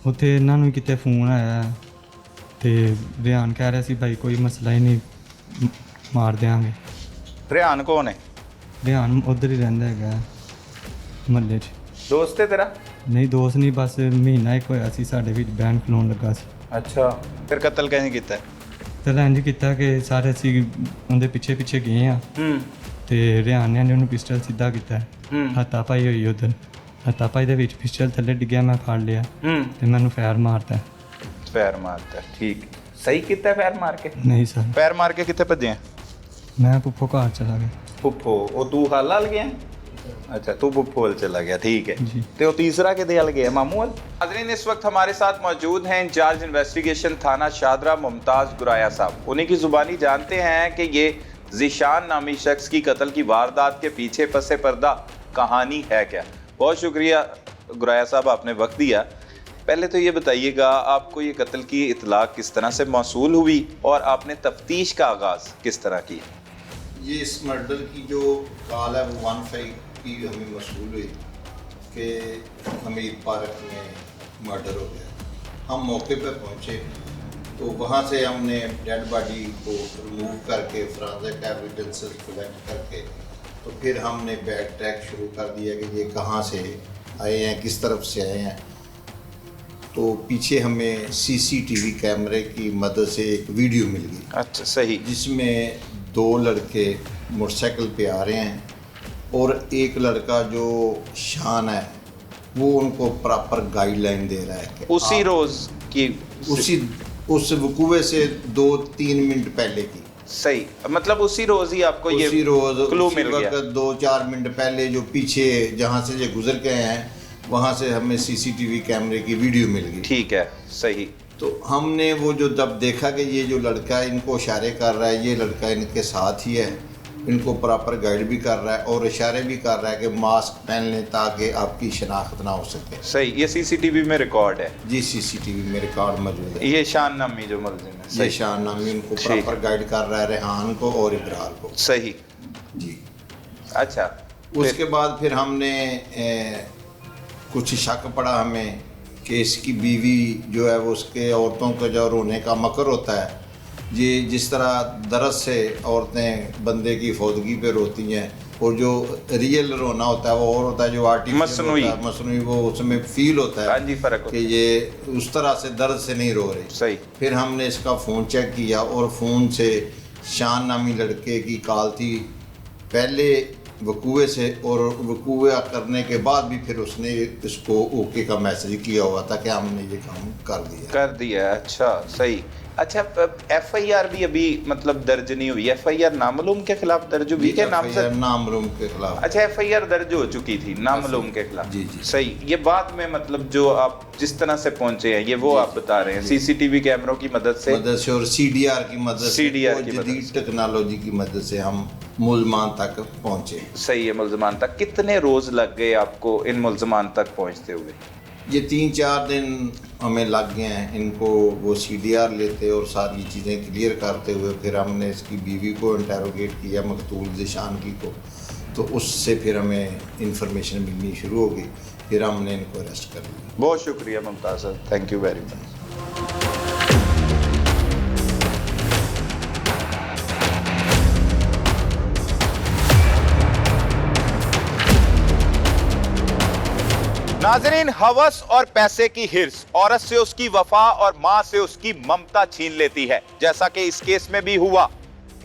ਉੱਥੇ ਇਹਨਾਂ ਨੂੰ ਕਿਤੇ ਫੋਨ ਆਇਆ ਤੇ ਰਿਆਨ ਕਹਿ ਰਿਹਾ ਸੀ ਭਾਈ ਕੋਈ ਮਸਲਾ ਹੀ ਨਹੀਂ ਮਾਰ ਦਿਆਂਗੇ ਰਿਆਨ ਕੌਣ ਹੈ ਰਿਆਨ ਉਧਰ ਹੀ ਰਹਿੰਦਾ ਹੈਗਾ ਮਹੱਲੇ 'ਚ ਦੋਸਤ ਹੈ ਤੇਰਾ ਨਹੀਂ ਦੋਸਤ ਨਹੀਂ ਬਸ ਮਹੀਨਾ ਇੱਕ ਹੋਇਆ ਸੀ ਸਾਡੇ ਵਿੱਚ ਬੈਂਕ ਖਲੋਣ ਲੱਗਾ ਸੀ ਅੱਛਾ ਫਿਰ ਕਤਲ ਕਿਵੇਂ ਕੀਤਾ ਤੇ ਇੰਝ ਕੀਤਾ ਕਿ ਸਾਰੇ ਅਸੀਂ ਉਹਦੇ ਪਿੱਛੇ ਪਿੱਛੇ ਗਏ ਆ ਹੂੰ ਤੇ ਰਿਆਨ ਨੇ ਉਹਨੂੰ ਪਿਸਟਲ ਸਿੱਧਾ ਕੀਤਾ ਹੂੰ ਹੱਥਾਪਾਈ ਹੋਈ ਉਧਰ ਹੱਥਾਪਾਈ ਦੇ ਵਿੱਚ ਪਿਸਟਲ ਥੱਲੇ ਡਿੱਗਿਆ ਮੈਂ ਫੜ ਲਿਆ ਹੂੰ ਤੇ ਮੈਨੂੰ ਫੈਰ ਮਾਰਤਾ ਪੈਰ ਮਾਰਤਾ ਠੀਕ ਸਹੀ ਕੀਤਾ ਪੈਰ ਮਾਰ ਕੇ ਨਹੀਂ ਸਰ ਪੈਰ ਮਾਰ ਕੇ ਕਿੱਥੇ ਭੱਜੇ ਆ ਮੈਂ ਪੁੱਪੋ ਘਰ ਚਲਾ ਗਿਆ ਪੁੱਪੋ ਉਹ ਤੂੰ ਹਾਲ ਗਿਆ अच्छा तू पुप्पो वाल चला गया ठीक है जी। तो तीसरा के दयाल गया मामू वाल नाज़रीन इस वक्त हमारे साथ मौजूद हैं इंचार्ज इन्वेस्टिगेशन थाना शादरा मुमताज़ गुराया साहब उन्हीं की ज़ुबानी जानते हैं कि ये ज़ीशान नामी शख्स की कत्ल की वारदात के पीछे पसे पर्दा कहानी है क्या। बहुत शुक्रिया गुराया साहब आपने वक्त दिया। पहले तो ये बताइएगा आपको ये कत्ल की इतला किस तरह से मौसूल हुई और आपने तफ्तीश का आगाज़ किस तरह की। ये इस मर्डर की जो कॉल है वो 15 की हमें मसूल हुई कि हमीद पार्क में मर्डर हो गया। हम मौके पर पहुंचे तो वहाँ से हमने डेड बॉडी को रिमूव करके फोरेंसिक एविडेंसेस कलेक्ट करके तो फिर हमने बैक ट्रैक शुरू कर दिया कि ये कहाँ से आए हैं किस तरफ से आए हैं। तो पीछे हमें सीसीटीवी कैमरे की मदद से एक वीडियो मिल गई। अच्छा सही। जिसमें 2 लड़के मोटरसाइकिल पे आ रहे हैं और एक लड़का जो शान है वो उनको प्रॉपर गाइडलाइन दे रहा है कि उसी रोज़ की उस वकूवे से 2-3 मिनट पहले की सही मतलब उसी रोज ही आपको ये उसी रोज क्लू उसी मिल गया। वक्त 2-4 मिनट पहले जो पीछे जहाँ से ये गुजर गए हैं वहाँ से हमें सीसीटीवी कैमरे की वीडियो मिल गई। ठीक है सही। तो हमने वो जो जब देखा कि ये जो लड़का इनको इशारे कर रहा है ये लड़का इनके साथ ही है इनको प्रॉपर गाइड भी कर रहा है और इशारे भी कर रहा है कि मास्क पहन लें ताकि आपकी शनाख्त ना हो सके। सही ये सीसीटीवी में रिकॉर्ड है। जी सीसीटीवी में रिकॉर्ड मौजूद है। ये शान नामी जो मुलजिम है ये सही शान नामी उनको ठीक। प्रॉपर गाइड कर रहा है रेहान को और इब्रार को। सही। जी अच्छा उसके बाद फिर हमने कुछ शक पड़ा हमें कि इसकी बीवी जो है वो उसके औरतों का जो रोने का मकर होता है ये जिस तरह दर्द से औरतें बंदे की फौदगी पे रोती हैं और जो रियल रोना होता है वो और होता है जो आर्टिफिशियल होता है मसनूई वो उसमें फील होता हाँ है जी फर्क कि ये उस तरह से दर्द से नहीं रो रही। सही। फिर हमने इसका फ़ोन चेक किया और फ़ोन से शान नामी लड़के की कॉल थी पहले वकूए से और वकूआ करने के बाद भी फिर उसने इसको ओके का मैसेज किया हुआ था कि हमने ये काम कर दिया। अच्छा सही। अच्छा एफआईआर भी अभी मतलब दर्ज नहीं हुई। एफआईआर नामालूम के खिलाफ दर्ज हुई क्या नामालूम के खिलाफ। अच्छा एफआईआर दर्ज हो चुकी थी नामालूम के खिलाफ। जी जी सही। ये बाद में मतलब जो आप जिस तरह से पहुंचे हैं ये वो आप बता रहे हैं सीसीटीवी कैमरों की मदद से और सीडीआर की मदद से जदीद टेक्नोलॉजी की मदद से हम मुलमान तक पहुंचे। सही है मुलजमान तक कितने रोज लग गए आपको इन मुलजमान तक पहुंचते हुए। ये 3-4 दिन हमें लग गए हैं इनको वो सीडीआर लेते और सारी चीज़ें क्लियर करते हुए फिर हमने इसकी बीवी को इंटेरोगेट किया मकतूल ज़ीशान की को तो उससे फिर हमें इंफॉर्मेशन मिलनी शुरू हो गई फिर हमने इनको अरेस्ट कर लिया। बहुत शुक्रिया Mumtaz thank you very much. नाजरीन, हवस और पैसे की हिर्स औरत से उसकी वफा और मां से उसकी ममता छीन लेती है, जैसा कि इस केस में भी हुआ।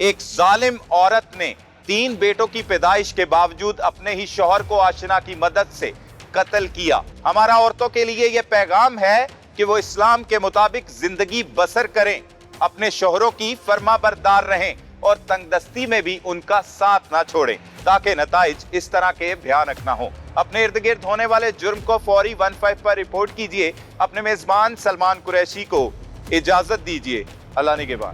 एक जालिम औरत ने 3 बेटों की पैदाइश के बावजूद अपने ही शौहर को आशना की मदद से कत्ल किया। हमारा औरतों के लिए यह पैगाम है कि वो इस्लाम के मुताबिक जिंदगी बसर करें, अपने शौहरों की फर्माबरदार रहें और तंगदस्ती में भी उनका साथ ना छोड़ें, ताकि नताइज इस तरह के भयानक ना हो। अपने इर्द गिर्द होने वाले जुर्म को फौरी 15 पर रिपोर्ट कीजिए। अपने मेजबान सलमान कुरैशी को इजाजत दीजिए। अल्लाह निगहबान।